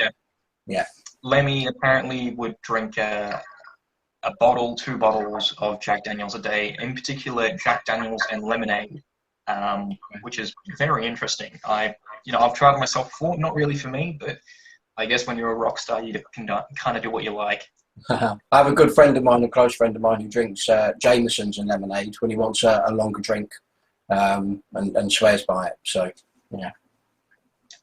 Lemmy apparently would drink a bottle, 2 bottles of Jack Daniels a day, in particular Jack Daniels and lemonade, which is very interesting. I've tried it myself before, not really for me, but I guess when you're a rock star, you can kind of do what you like. I have a good friend of mine, a close friend of mine, who drinks Jameson's and lemonade when he wants a longer drink, and swears by it. So, yeah.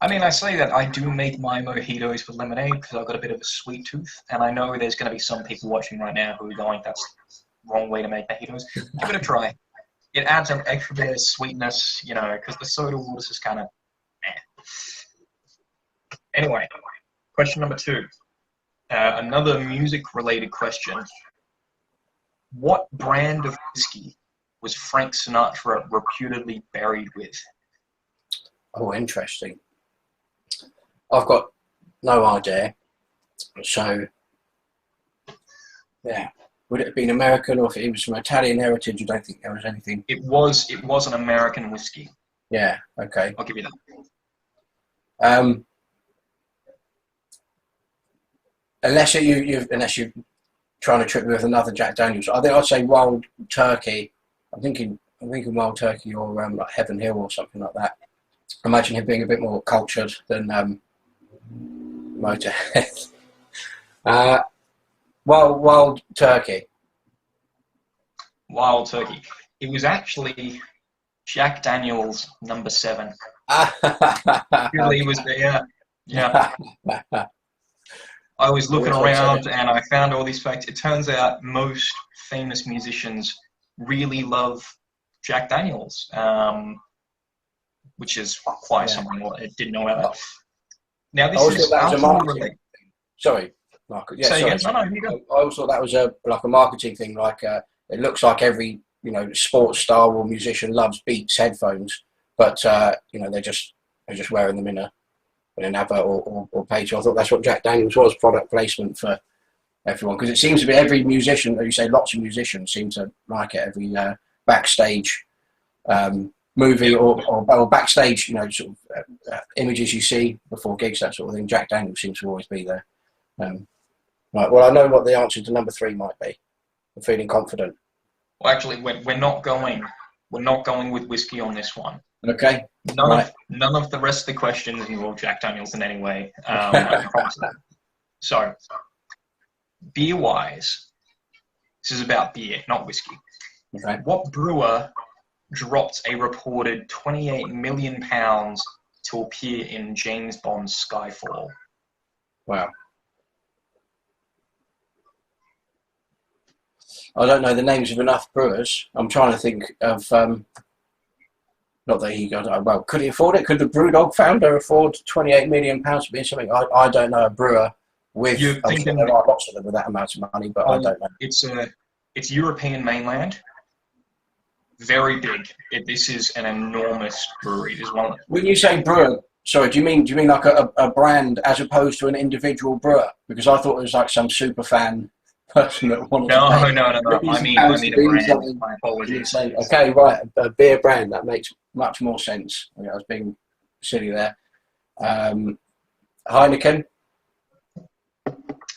I mean, I say that I do make my mojitos with lemonade because I've got a bit of a sweet tooth, and I know there's going to be some people watching right now who are going, that's the wrong way to make mojitos. Give it a try. It adds an extra bit of sweetness, because the soda water is just kind of Anyway, question number 2. Another music-related question. What brand of whiskey was Frank Sinatra reputedly buried with? Oh, interesting. I've got no idea. So, yeah. Would it have been American, or if it was from Italian heritage? You don't think there was anything? It was an American whiskey. Yeah. Okay. I'll give you that. Unless you're trying to trick me with another Jack Daniels, I think I'd say Wild Turkey. I'm thinking Wild Turkey or like Heaven Hill or something like that. I imagine him being a bit more cultured than Motorhead. Wild Turkey. Wild Turkey. It was actually Jack Daniels number 7. Really was there. Yeah. I was looking around and I found all these facts. It turns out most famous musicians really love Jack Daniels, which is quite something I didn't know about. Now this is marketing. Sorry, Mark. Yeah, sorry. Again. No, you go. I always thought that was a marketing thing. Like it looks like every sports star or musician loves Beats headphones, but they're just wearing them in an advert or page. I thought that's what Jack Daniels was, product placement for everyone, because it seems to be every musician, as you say, lots of musicians seem to like it. Every backstage movie or backstage, sort of images you see before gigs, that sort of thing. Jack Daniels seems to always be there. Right. Well, I know what the answer to number 3 might be. I'm feeling confident. Well, actually, we're not going with whiskey on this one. Okay. None of the rest of the questions involve Jack Daniels in any way. I promise that. So, beer-wise, this is about beer, not whiskey. Okay. What brewer dropped a reported £28 million to appear in James Bond's Skyfall? Wow. I don't know the names of enough brewers. I'm trying to think of... not that he got... Well, could he afford it? Could the Brewdog founder afford £28 million to be in something? I don't know a brewer with... I'm sure there are lots of them with that amount of money, but I don't know. It's European mainland. Very big. This is an enormous brewery. There's one. When you say brewer, sorry, do you mean like a brand as opposed to an individual brewer? Because I thought it was like some super fan person that wanted No. to I mean a brand. My apologies. Okay, right, a beer brand. That makes much more sense. I was being silly there. Heineken.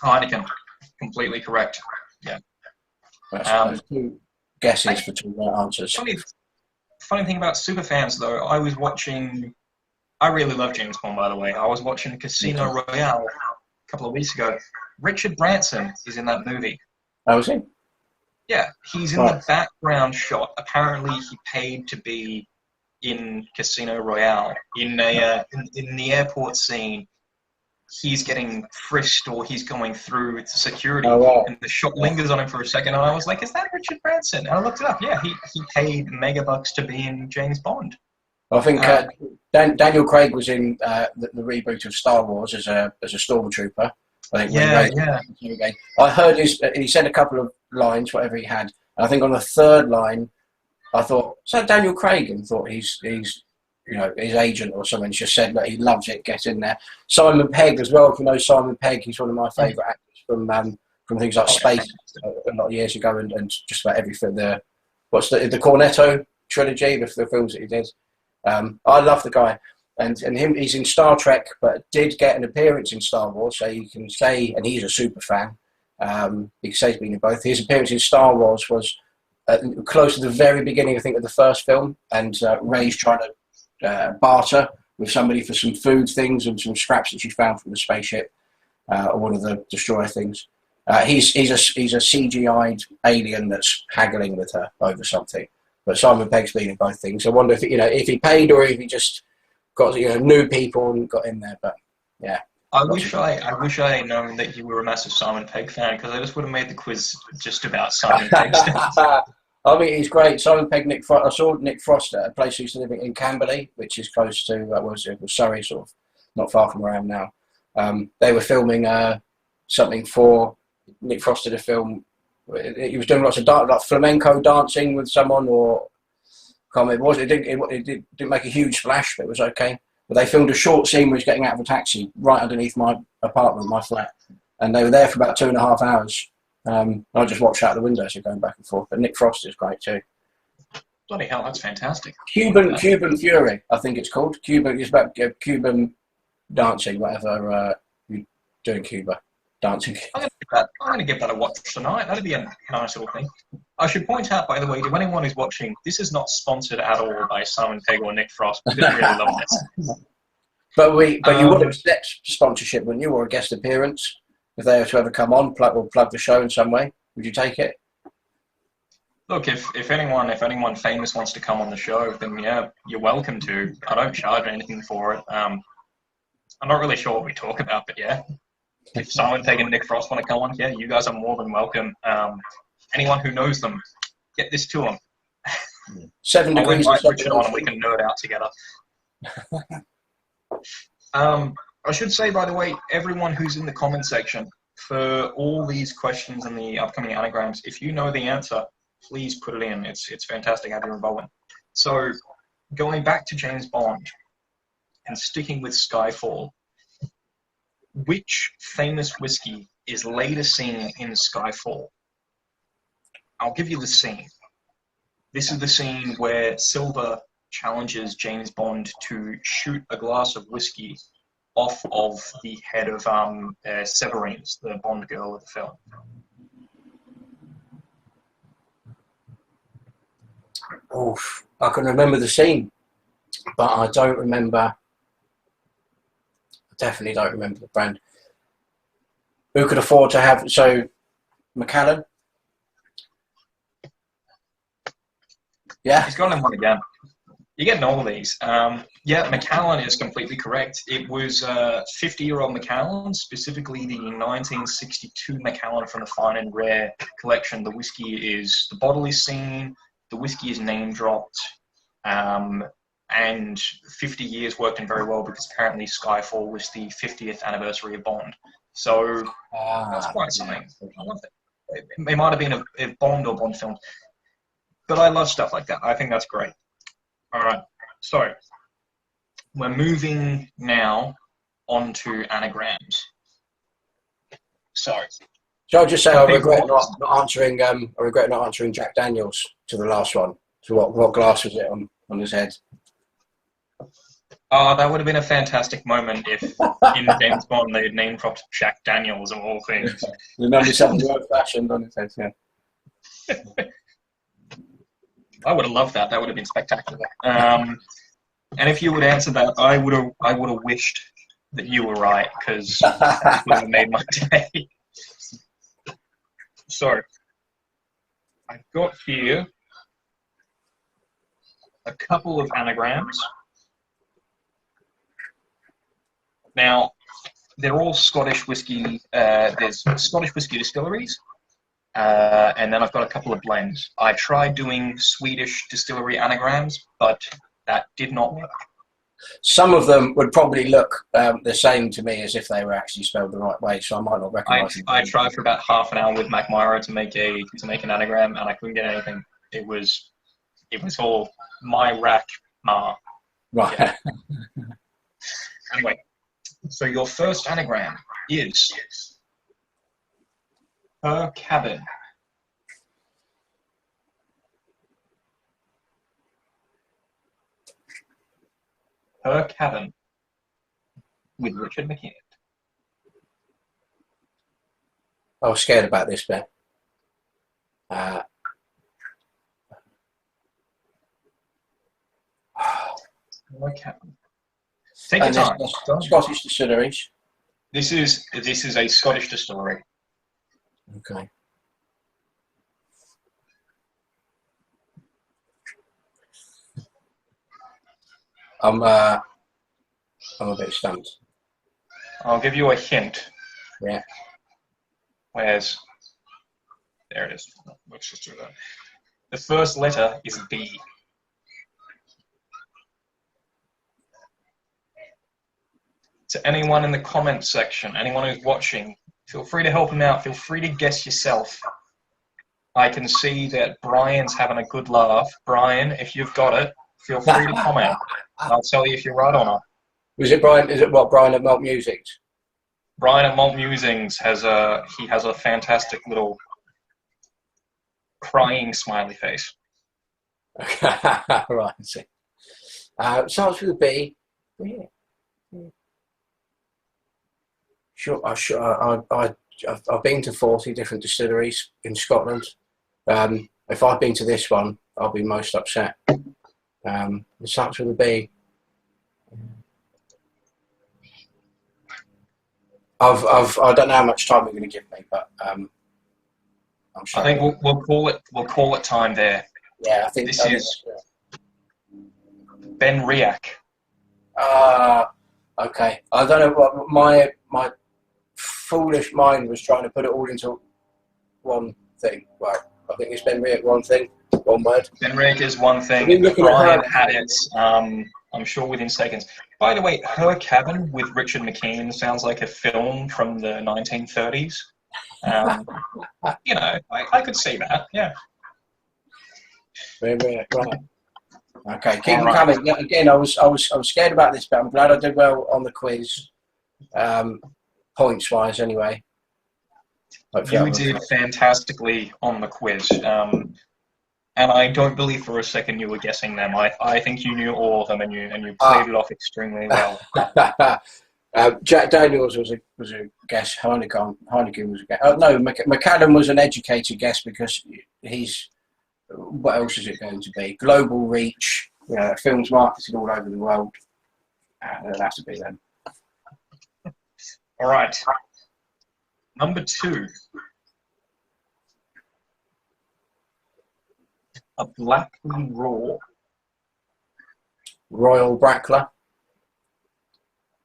Heineken. Completely correct. Yeah. That's 2 guesses for 2 right answers. Funny thing about superfans, though, I really love James Bond, by the way. I was watching Casino Royale a couple of weeks ago. Richard Branson is in that movie. Oh, is he? Yeah, he's in the background shot. Apparently, he paid to be in Casino Royale. In the airport scene, he's getting frisked or he's going through security, and the shot lingers on him for a second, and I was like, is that Richard Branson? And I looked it up. Yeah, he paid megabucks to be in James Bond. I think Daniel Craig was in the reboot of Star Wars as a stormtrooper. I think. Yeah. I heard he said a couple of lines, whatever he had. And I think on the 3rd line, I thought, is that Daniel Craig? And thought he's his agent or something. Just said that he loves it. Get in there. Simon Pegg as well. If you know Simon Pegg, he's one of my favourite actors from things like Space a lot of years ago, and just about everything. The Cornetto trilogy, the films that he did. I love the guy. And he's in Star Trek, but did get an appearance in Star Wars, so you can say, and he's a super fan, you can say he's been in both. His appearance in Star Wars was close to the very beginning, I think, of the first film, and Rey's trying to barter with somebody for some food things and some scraps that she found from the spaceship, or one of the destroyer things. He's a CGI'd alien that's haggling with her over something. But Simon Pegg's been in both things. I wonder if he paid or if he just got new people and got in there. But yeah, I wish I had known that you were a massive Simon Pegg fan, because I just would have made the quiz just about Simon Pegg. I mean, he's great. Simon Pegg, Nick Frost. I saw Nick Frost at a place he used to live in Camberley, which is close to was Surrey, sort of not far from where I am now. They were filming something for Nick Frost did a film. He was doing lots of like flamenco dancing with someone, or can't remember what it was. It didn't make a huge splash, but it was okay. But they filmed a short scene where he's getting out of a taxi right underneath my apartment, my flat, and they were there for about 2.5 hours. I just watched out the window, so going back and forth. But Nick Frost is great too. Bloody hell, that's fantastic. Cuban Fury, I think it's called. Cuban, it's about Cuban dancing, whatever you do in Cuba, dancing. I'm going to give that a watch tonight. That'd be a nice little thing. I should point out, by the way, to anyone who's watching, this is not sponsored at all by Simon Pegg or Nick Frost. We really love this. But you would accept sponsorship, wouldn't you, or a guest appearance if they were to ever come on, plug the show in some way? Would you take it? Look, if anyone famous wants to come on the show, then yeah, you're welcome to. I don't charge anything for it. I'm not really sure what we talk about, but yeah, if Simon Pegg and Nick Frost want to come on, yeah, you guys are more than welcome. Anyone who knows them, get this to them. 7 degrees. I'll invite Richard on and we can nerd out together. I should say, by the way, everyone who's in the comment section, for all these questions and the upcoming anagrams, if you know the answer, please put it in. It's fantastic having your involvement. So, going back to James Bond and sticking with Skyfall, which famous whiskey is later seen in Skyfall? I'll give you the scene. This is the scene where Silver challenges James Bond to shoot a glass of whiskey off of the head of Severines, the Bond girl of the film. Oof, I can remember the scene, but I don't remember. I definitely don't remember the brand. Who could afford to have Macallan? Yeah, he's got him one again. You're getting all of these. Yeah, Macallan is completely correct. It was 50-year-old Macallan, specifically the 1962 Macallan from the Fine and Rare collection. The bottle is seen, the whiskey is name dropped, and 50 years worked in very well because apparently Skyfall was the 50th anniversary of Bond. So that's quite something. I love it. It might have been a Bond or Bond film, but I love stuff like that. I think that's great. All right, so we're moving now on to anagrams. So I just say I regret not answering Jack Daniels to the last one. So what glass was it on his head? Oh, that would have been a fantastic moment if in James Bond they had name dropped Jack Daniels of all things. Remember something old-fashioned on his head, yeah. I would have loved that. That would have been spectacular. And if you would answer that, I would have wished that you were right, because that would have made my day. So I've got here a couple of anagrams. Now, they're all Scottish whisky. There's Scottish whisky distilleries. And then I've got a couple of blends. I tried doing Swedish distillery anagrams, but that did not work. Some of them would probably look the same to me as if they were actually spelled the right way, so I might not recognise them. I tried for about half an hour with Mackmyra to make an anagram, and I couldn't get anything. It was all my rack ma. Right. Yeah. Anyway, so your first anagram is Her Cabin. Her Cabin with Richard McKeand. I was scared about this bit. Her Cabin. Take your time. Scottish distilleries. This is a Scottish distillery. Okay. I'm a bit stumped. I'll give you a hint. Yeah. There it is. Let's just do that. The first letter is B. To anyone in the comments section, anyone who's watching, feel free to help him out. Feel free to guess yourself. I can see that Brian's having a good laugh. Brian, if you've got it, feel free to comment. I'll tell you if you're right or not. Was it Brian? Is it what Brian at Malt Music? Brian at Malt Musings has a fantastic little crying smiley face. Right. I see. Starts with a B. Yeah. Sure. I've been to 40 different distilleries in Scotland. If I've been to this one, I'll be most upset. It starts with a B. I don't know how much time you're going to give me, but I'm sure. I think we'll call it time there. Yeah, I think this is Ben Riach. Okay. I don't know what my foolish mind was trying to put it all into one thing. Well, I think it's Ben Riach, one thing, one word. Ben Riach is one thing. Brian had it, I'm sure, within seconds. By the way, Her Cabin with Richard McKeand sounds like a film from the 1930s. You know, I could see that, yeah. Ben Riach, right. Okay, keep them coming. Again, I was scared about this, but I'm glad I did well on the quiz, points wise. Anyway, you did fantastically on the quiz, and I don't believe for a second you were guessing them. I think you knew all of them, and you played it off extremely well. Jack Daniels was a guess. Heineken was a guess. Oh, no, McAdam was an educated guess because he's. What else is it going to be? Global reach. You know, films marketed all over the world. It'll have to be them. All right. Number 2. A Blackley Raw. Royal Brackler.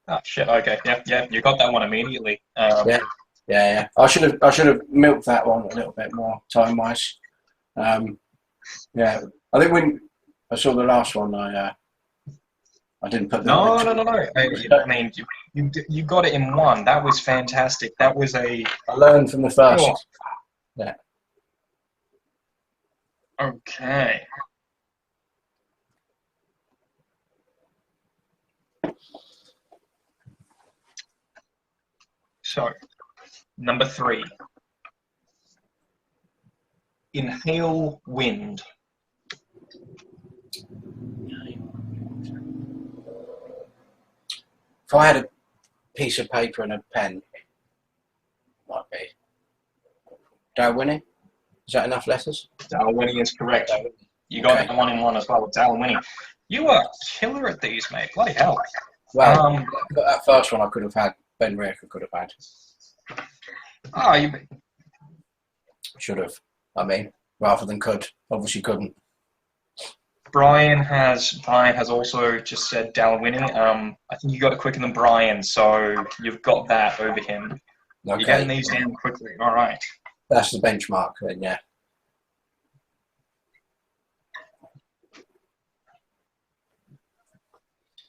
Oh shit! Okay, yeah, you got that one immediately. Yeah. I should have milked that one a little bit more time wise. Yeah, I think when I saw the last one, I didn't put the No. I mean, you got it in one. That was fantastic. That was I learned from the first. Oh. Yeah. Okay. So, number 3. Inhale wind. If I had a piece of paper and a pen, might be Dalwhinnie. Is that enough letters? Dalwhinnie is correct. You got that one in one as well with Dalwhinnie. You are killer at these, mate. Bloody hell. Well, but that first one I could have had. Ben Riach I could have had. Oh, you should have. I mean, rather than could. Obviously couldn't. Brian has also just said Dalwhinnie. I think you got it quicker than Brian, so you've got that over him. Okay. You're getting these down quickly. All right. That's the benchmark then, yeah.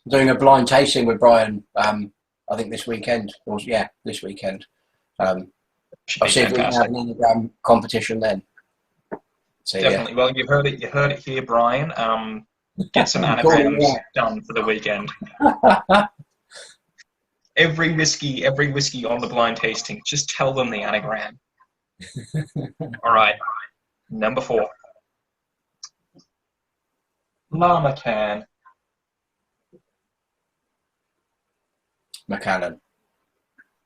I'm doing a blind tasting with Brian, I think this weekend. This weekend. I'll see if we can have an anagram competition then. So, definitely. Yeah. Well, you heard it here, Brian. Get some anagrams done for the weekend. Every whiskey on the blind tasting, just tell them the anagram. All right. Number 4. McKeand. McAllen.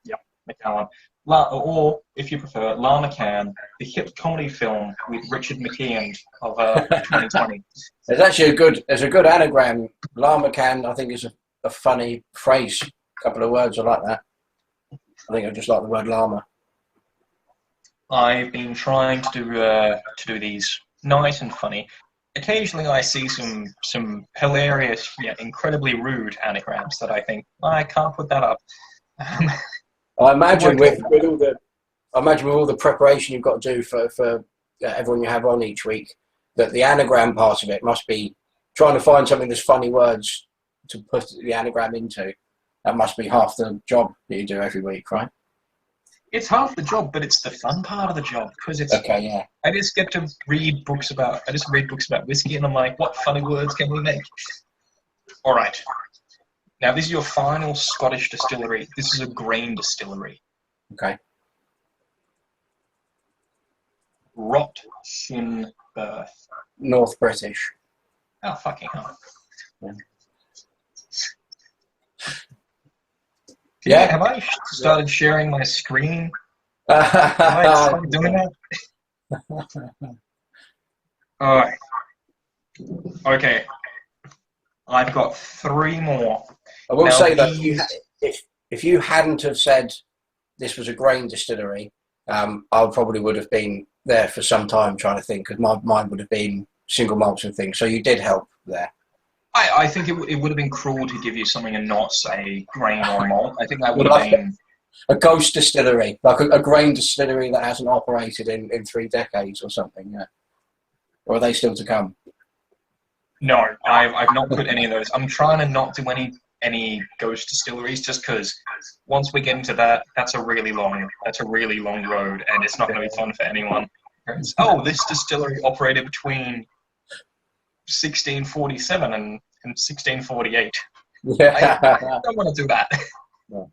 Yep, McAllen. Or, if you prefer, McKeand, the hit comedy film with Richard McKeand of 2020. There's actually a good anagram. McKeand, I think, is a funny phrase. A couple of words, I like that. I think I just like the word llama. I've been trying to do these nice and funny. Occasionally I see some hilarious, incredibly rude anagrams that I think, I can't put that up. I imagine with all the preparation you've got to do for everyone you have on each week, that the anagram part of it must be trying to find something that's funny words to put the anagram into. That must be half the job that you do every week, right? It's half the job, but it's the fun part of the job because it's okay. Yeah, I just get to read books about whiskey, and I'm like, what funny words can we make? All right, Now, this is your final Scottish distillery. This is a grain distillery. Okay. Rothenburg. North British. Oh, fucking hell. Yeah. Yeah. Have I started sharing my screen? Have I started doing that? Alright. Okay. I've got 3 more. I will now, say that if you hadn't have said this was a grain distillery, I probably would have been there for some time trying to think, because my mind would have been single malts and things. So you did help there. I think it would have been cruel to give you something and not say grain or malt. I think that would have been... A ghost distillery, like a grain distillery that hasn't operated in 3 decades or something, yeah. Or are they still to come? No, I've not put any of those. I'm trying to not do any ghost distilleries, just because once we get into that, that's a really long road, and it's not going to be fun for anyone. This distillery operated between 1647 and 1648. Yeah. I don't want to do that. No.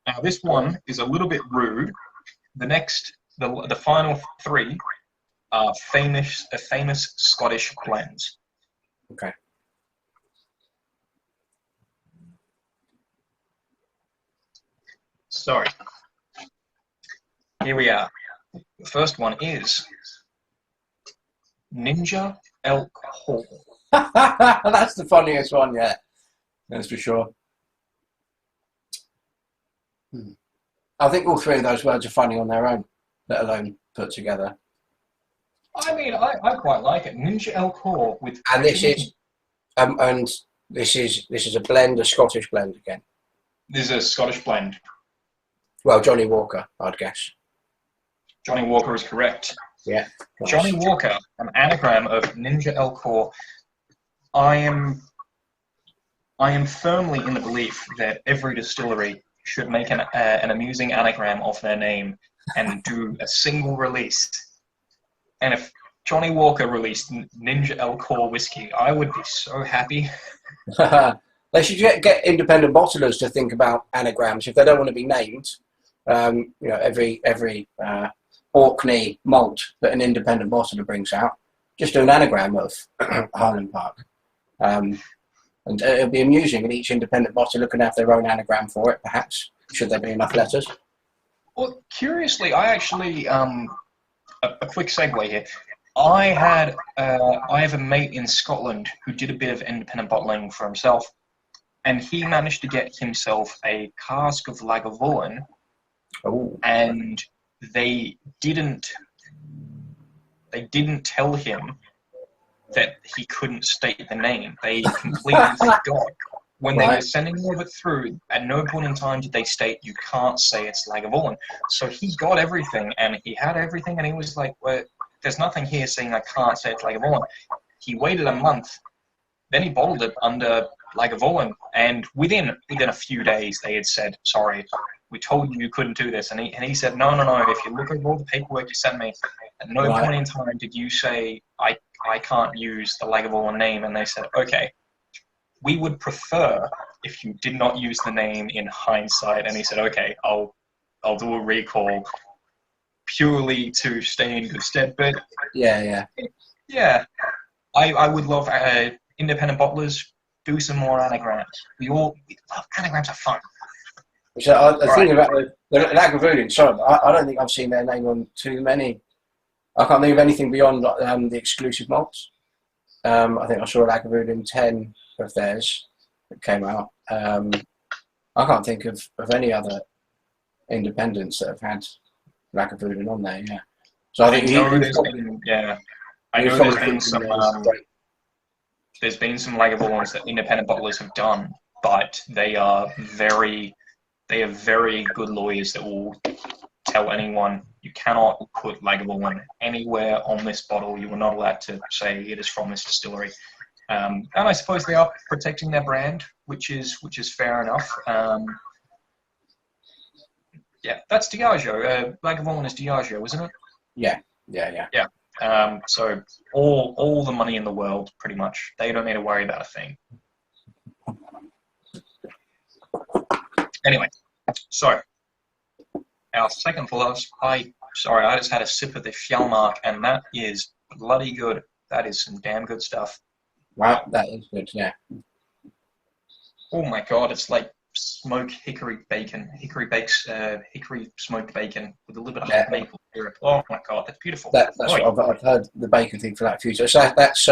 Now this one is a little bit rude. The final 3 are famous Scottish blends. Okay. So here we are. The first one is Ninja Elk Hall. That's the funniest one yet. That's for sure. I think all 3 of those words are funny on their own, let alone put together. I mean, I quite like it. Ninja Elk Hall with... And this is a blend, a Scottish blend again. This is a Scottish blend. Well, Johnny Walker, I'd guess. Johnny Walker is correct. Yeah. Nice. Johnny Walker, an anagram of Ninja Elk Hall. I am firmly in the belief that every distillery should make an amusing anagram of their name and do a single release. And if Johnny Walker released Ninja Elk Hall whiskey, I would be so happy. They should get independent bottlers to think about anagrams if they don't want to be named. Every Orkney malt that an independent bottler brings out, just do an anagram of Highland Park. And it'll be amusing, and each independent bottler can have their own anagram for it, perhaps, should there be enough letters. Well, curiously, I actually, a quick segue here. I have a mate in Scotland who did a bit of independent bottling for himself, and he managed to get himself a cask of Lagavulin, and they didn't tell him that he couldn't state the name. They completely forgot. When they were sending all of it through, at no point in time did they state, you can't say it's Lagavulin. So he got everything, and he had everything, and he was like, well, there's nothing here saying I can't say it's Lagavulin. He waited a month, then he bottled it under Lagavulin, and within a few days they had said, sorry, we told you couldn't do this. And he said, no, if you look at all the paperwork you sent me, at no point in time did you say, I can't use the Lagavulin name. And they said, okay, we would prefer if you did not use the name in hindsight. And he said, okay, I'll do a recall purely to stay in good stead. But yeah, I would love independent bottlers, do some more anagrams. We love anagrams are fun. So I think about the Lagavulin. Sorry, I don't think I've seen their name on too many. I can't think of anything beyond the exclusive malts. I think I saw a Lagavulin 10 of theirs that came out. I can't think of any other independents that have had Lagavulin on there. Yeah. So I think there's been some Lagavulins that independent bottlers have done, but they are very good lawyers that will tell anyone you cannot put Lagavulin anywhere on this bottle. You are not allowed to say it is from this distillery. And I suppose they are protecting their brand, which is fair enough. Yeah, that's Diageo. Lagavulin is Diageo, isn't it? Yeah. So all the money in the world, pretty much. They don't need to worry about a thing. Anyway, so our second for last, I just had a sip of the Fjallmark, and that is bloody good. That is some damn good stuff. Wow, that is good, yeah. Oh my god, it's like smoked hickory bacon, hickory smoked bacon with a little bit of maple syrup. Oh my god, that's beautiful. That's what I've heard the bacon thing for that a few times. So that's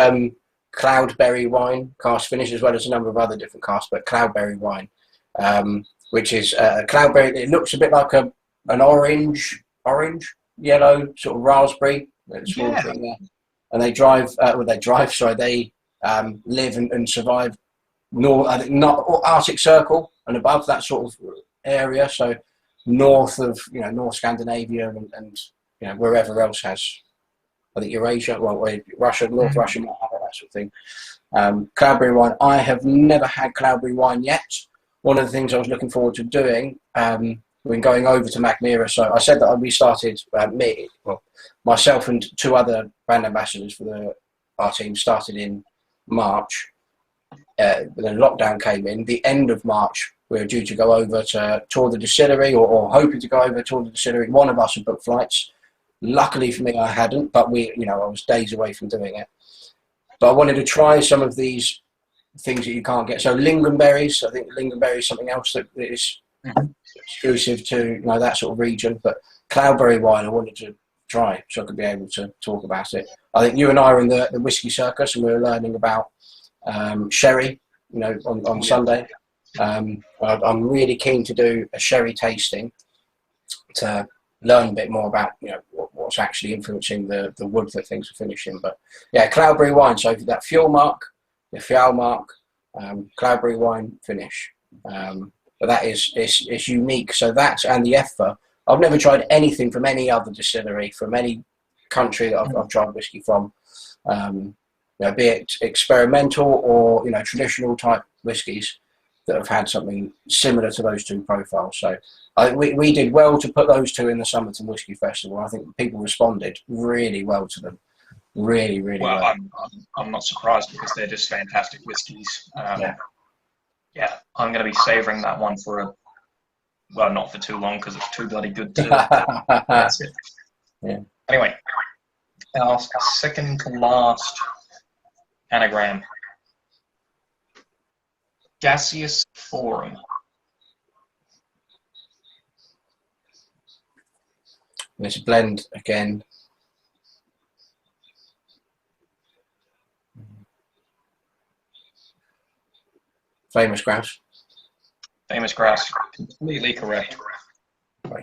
cloudberry wine, cask finish, as well as a number of other different casks, but cloudberry wine, which is cloudberry. It looks a bit like an orange, yellow, sort of raspberry. Small thing there. And they they live and survive I think not Arctic Circle and above, that sort of area. So north of North Scandinavia and wherever else has, I think Eurasia, Russia, North Russia, that sort of thing. Cloudberry wine. I have never had cloudberry wine yet. One of the things I was looking forward to doing when going over to Mackmyra. So I said that we started myself and two other brand ambassadors for our team started in March. Then lockdown came in. The end of March, we were due to go over to tour the distillery, or hoping to go over to tour the distillery. One of us had booked flights. Luckily for me, I hadn't, but I was days away from doing it. But I wanted to try some of these things that you can't get. So lingonberries, I think lingonberry is something else that is exclusive to that sort of region. But cloudberry wine, I wanted to try, so I could be able to talk about it. I think you and I were in the whiskey circus, and we were learning about sherry, on Sunday. I'm really keen to do a sherry tasting to learn a bit more about what's actually influencing the wood that things are finishing. But yeah, cloudberry wine. So that the Fjallmark, cloudberry wine finish. But that is unique. So that and the Effa. I've never tried anything from any other distillery from any country that I've tried whiskey from. Be it experimental or traditional type whiskies that have had something similar to those two profiles. So I think we did well to put those two in the Somerton Whiskey Festival. I think people responded really well to them, really well. I'm not surprised because they're just fantastic whiskies. Yeah, I'm going to be savouring that one for not for too long because it's too bloody good to. That's it. Yeah. Anyway, our second to last anagram. Gaseous Forum. It's a blend again. Famous grouse. Famous grouse. Completely correct.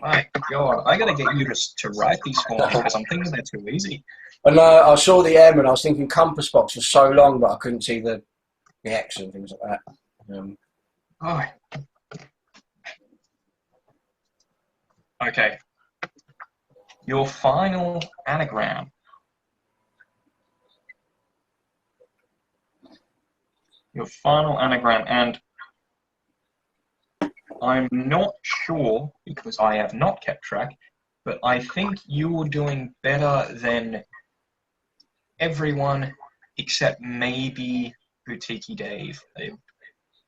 My God, I gotta get you to write these for me because I'm thinking they're too easy. And I saw the M and I was thinking compass box was so long, but I couldn't see the X and things like that. Okay. Your final anagram. And I'm not sure because I have not kept track, but I think you were doing better than everyone except maybe Boutique Dave.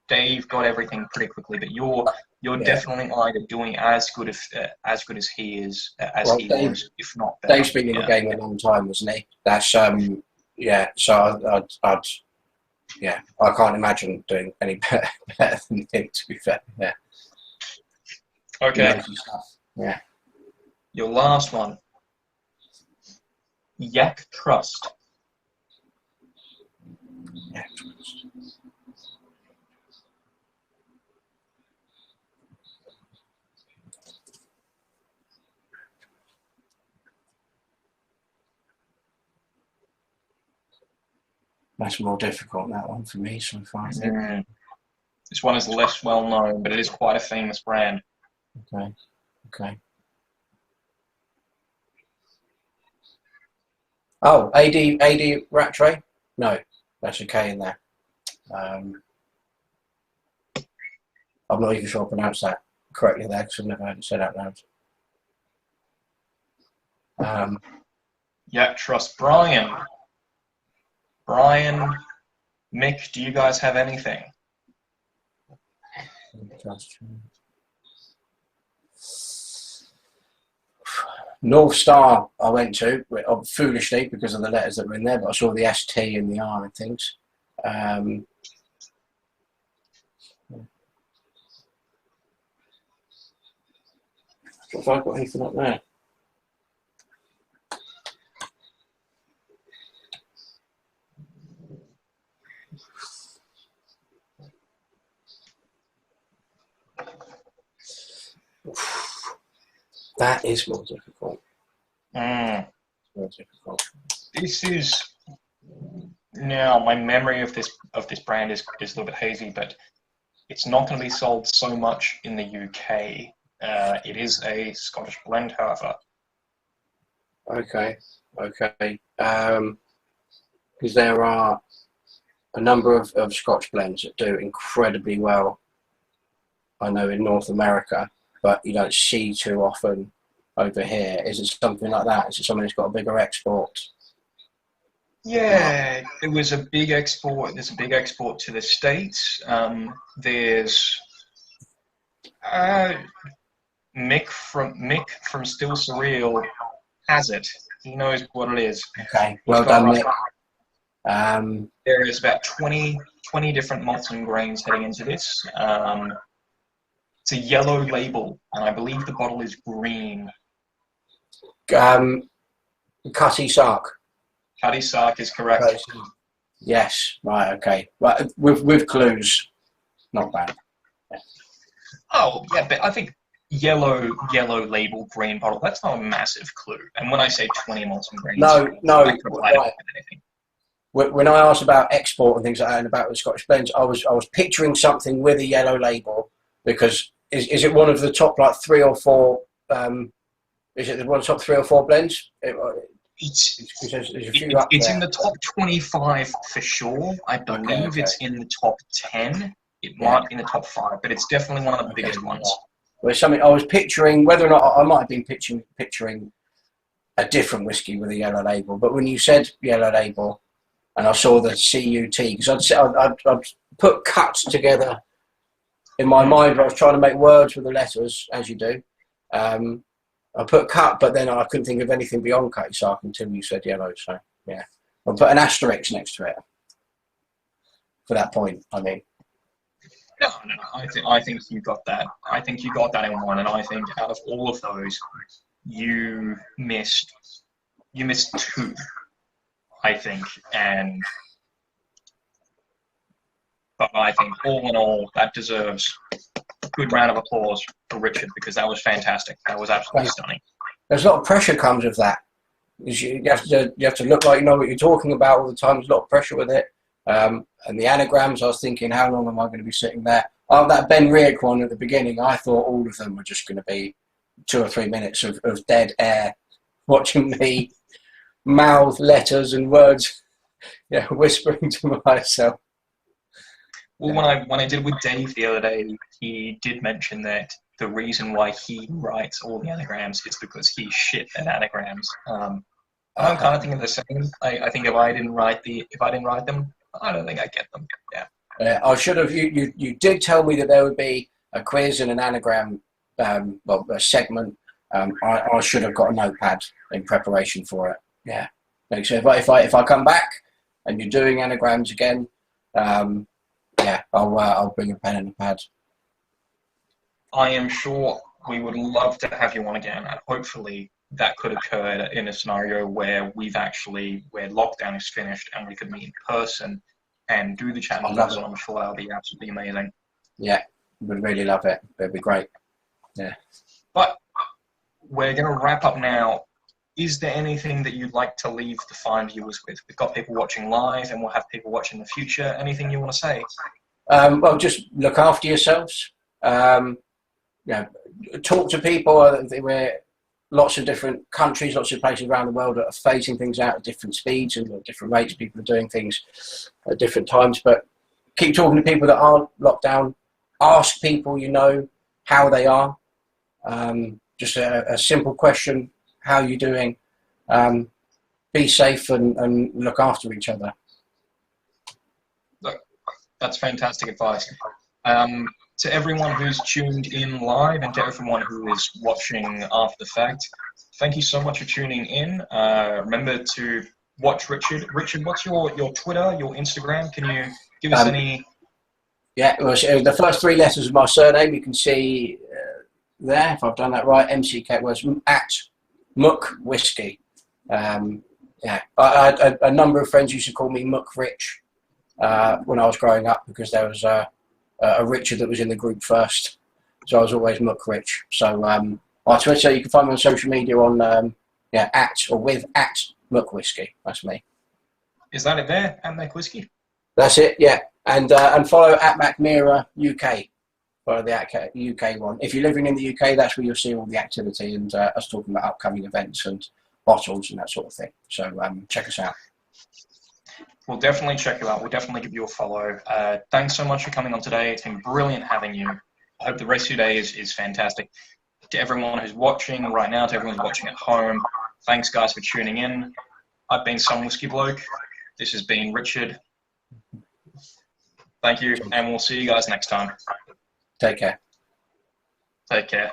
Dave got everything pretty quickly, but you're definitely either doing as good as he is Dave, was, if not better. Dave's been in the game a long time, wasn't he? That's So I can't imagine doing any better than him. To be fair, yeah. Okay. Yeah. Your last one. Yak Trust. Yak Trust. That's more difficult, that one, for me so far. This one is less well known, but it is quite a famous brand. Okay. Oh, AD Rattray? No, that's a K in there. I'm not even sure I pronounced that correctly there because I've never heard it said out loud. Yak Trust. Brian, Mick, do you guys have anything? North Star I went to, foolishly because of the letters that were in there, but I saw the ST and the R and things. Have I got anything up there? That is more difficult. More difficult. This is now my memory of this brand is a little bit hazy, but it's not going to be sold so much in the UK. It is a Scottish blend, however. Okay. Because there are a number of Scotch blends that do incredibly well, I know, in North America, but you don't see too often over here. Is it something like that? Is it something that's got a bigger export? Yeah, it was a big export. There's a big export to the States. There's Mick from Still Surreal has it. He knows what it is. Okay, well done, Mick. There is about 20 different malts and grains heading into this. It's a yellow label, and I believe the bottle is green. Cutty Sark. Cutty Sark is correct. Yes, right, okay. Right, with clues, not bad. Yeah. Oh, yeah, but I think yellow label, green bottle, that's not a massive clue. And when I say 20 malts and grains, no, I provide it with anything. When I asked about export and things like that and about the Scottish blends, I was picturing something with a yellow label, because is it one of the top like 3 or 4? Is it one of the top 3 or 4 blends? It's in the top 25 for sure. I believe it's in the top 10. It might be in the top 5, but it's definitely one of the biggest ones. Well, it's something I was picturing, whether or not I might have been picturing a different whiskey with a yellow label, but when you said yellow label and I saw the CUT, because I'd put cuts together in my mind, but I was trying to make words with the letters, as you do. I put cut, but then I couldn't think of anything beyond Cutty Sark until you said yellow. So yeah, I'll put an asterisk next to it for that point. I mean, no. I think you got that. I think you got that in one, and I think out of all of those, you missed 2. I think, but I think all in all, that deserves a good round of applause for Richard, because that was fantastic. That was absolutely stunning. There's a lot of pressure comes with that. You have to look like you know what you're talking about all the time. There's a lot of pressure with it. And the anagrams, I was thinking, how long am I going to be sitting there? Oh, that Ben Riach one at the beginning, I thought all of them were just going to be 2 or 3 minutes of dead air, watching me mouth letters and words, whispering to myself. Well, when I did with Dave the other day, he did mention that the reason why he writes all the anagrams is because he's shit at anagrams. I'm kind of thinking the same. I think if I didn't write them, I don't think I get them. Yeah. I should have. You did tell me that there would be a quiz and an anagram, a segment. I should have got a notepad in preparation for it. Yeah. So if I come back and you're doing anagrams again, I'll bring a pen and a pad. I am sure we would love to have you on again, and hopefully that could occur in a scenario where where lockdown is finished and we could meet in person and do the chat. I'm sure that'll be absolutely amazing. Yeah, would really love it. It'd be great. Yeah. But we're going to wrap up now. Is there anything that you'd like to leave the fine viewers with? We've got people watching live, and we'll have people watching in the future. Anything you want to say? Well, just look after yourselves. Talk to people. We're lots of different countries, lots of places around the world that are phasing things out at different speeds and at different rates. People are doing things at different times, but keep talking to people that aren't locked down. Ask people you know how they are. Just a simple question: how are you doing? Be safe and look after each other. Look, that's fantastic advice. to everyone who's tuned in live and to everyone who is watching after the fact, thank you so much for tuning in. Remember to watch Richard. Richard, what's your Twitter, your Instagram? Can you give us any? Yeah, well, the first three letters of my surname, you can see there, if I've done that right, MCK was at Muck Whisky. Yeah, I had a number of friends used to call me Muck Rich when I was growing up, because there was a Richard that was in the group first, so I was always Muck Rich. So my Twitter, you can find me on social media on at Muck Whisky. That's me. Is that it there, at Mac Whiskey? That's it. Yeah, and follow at Mackmyra UK. Follow the UK one. If you're living in the UK, that's where you'll see all the activity and us talking about upcoming events and bottles and that sort of thing. So check us out. We'll definitely check you out. We'll definitely give you a follow. Thanks so much for coming on today. It's been brilliant having you. I hope the rest of your day is fantastic. To everyone who's watching right now, to everyone who's watching at home, thanks guys for tuning in. I've been Some Whiskey Bloke. This has been Richard. Thank you, and we'll see you guys next time. Take care. Take care.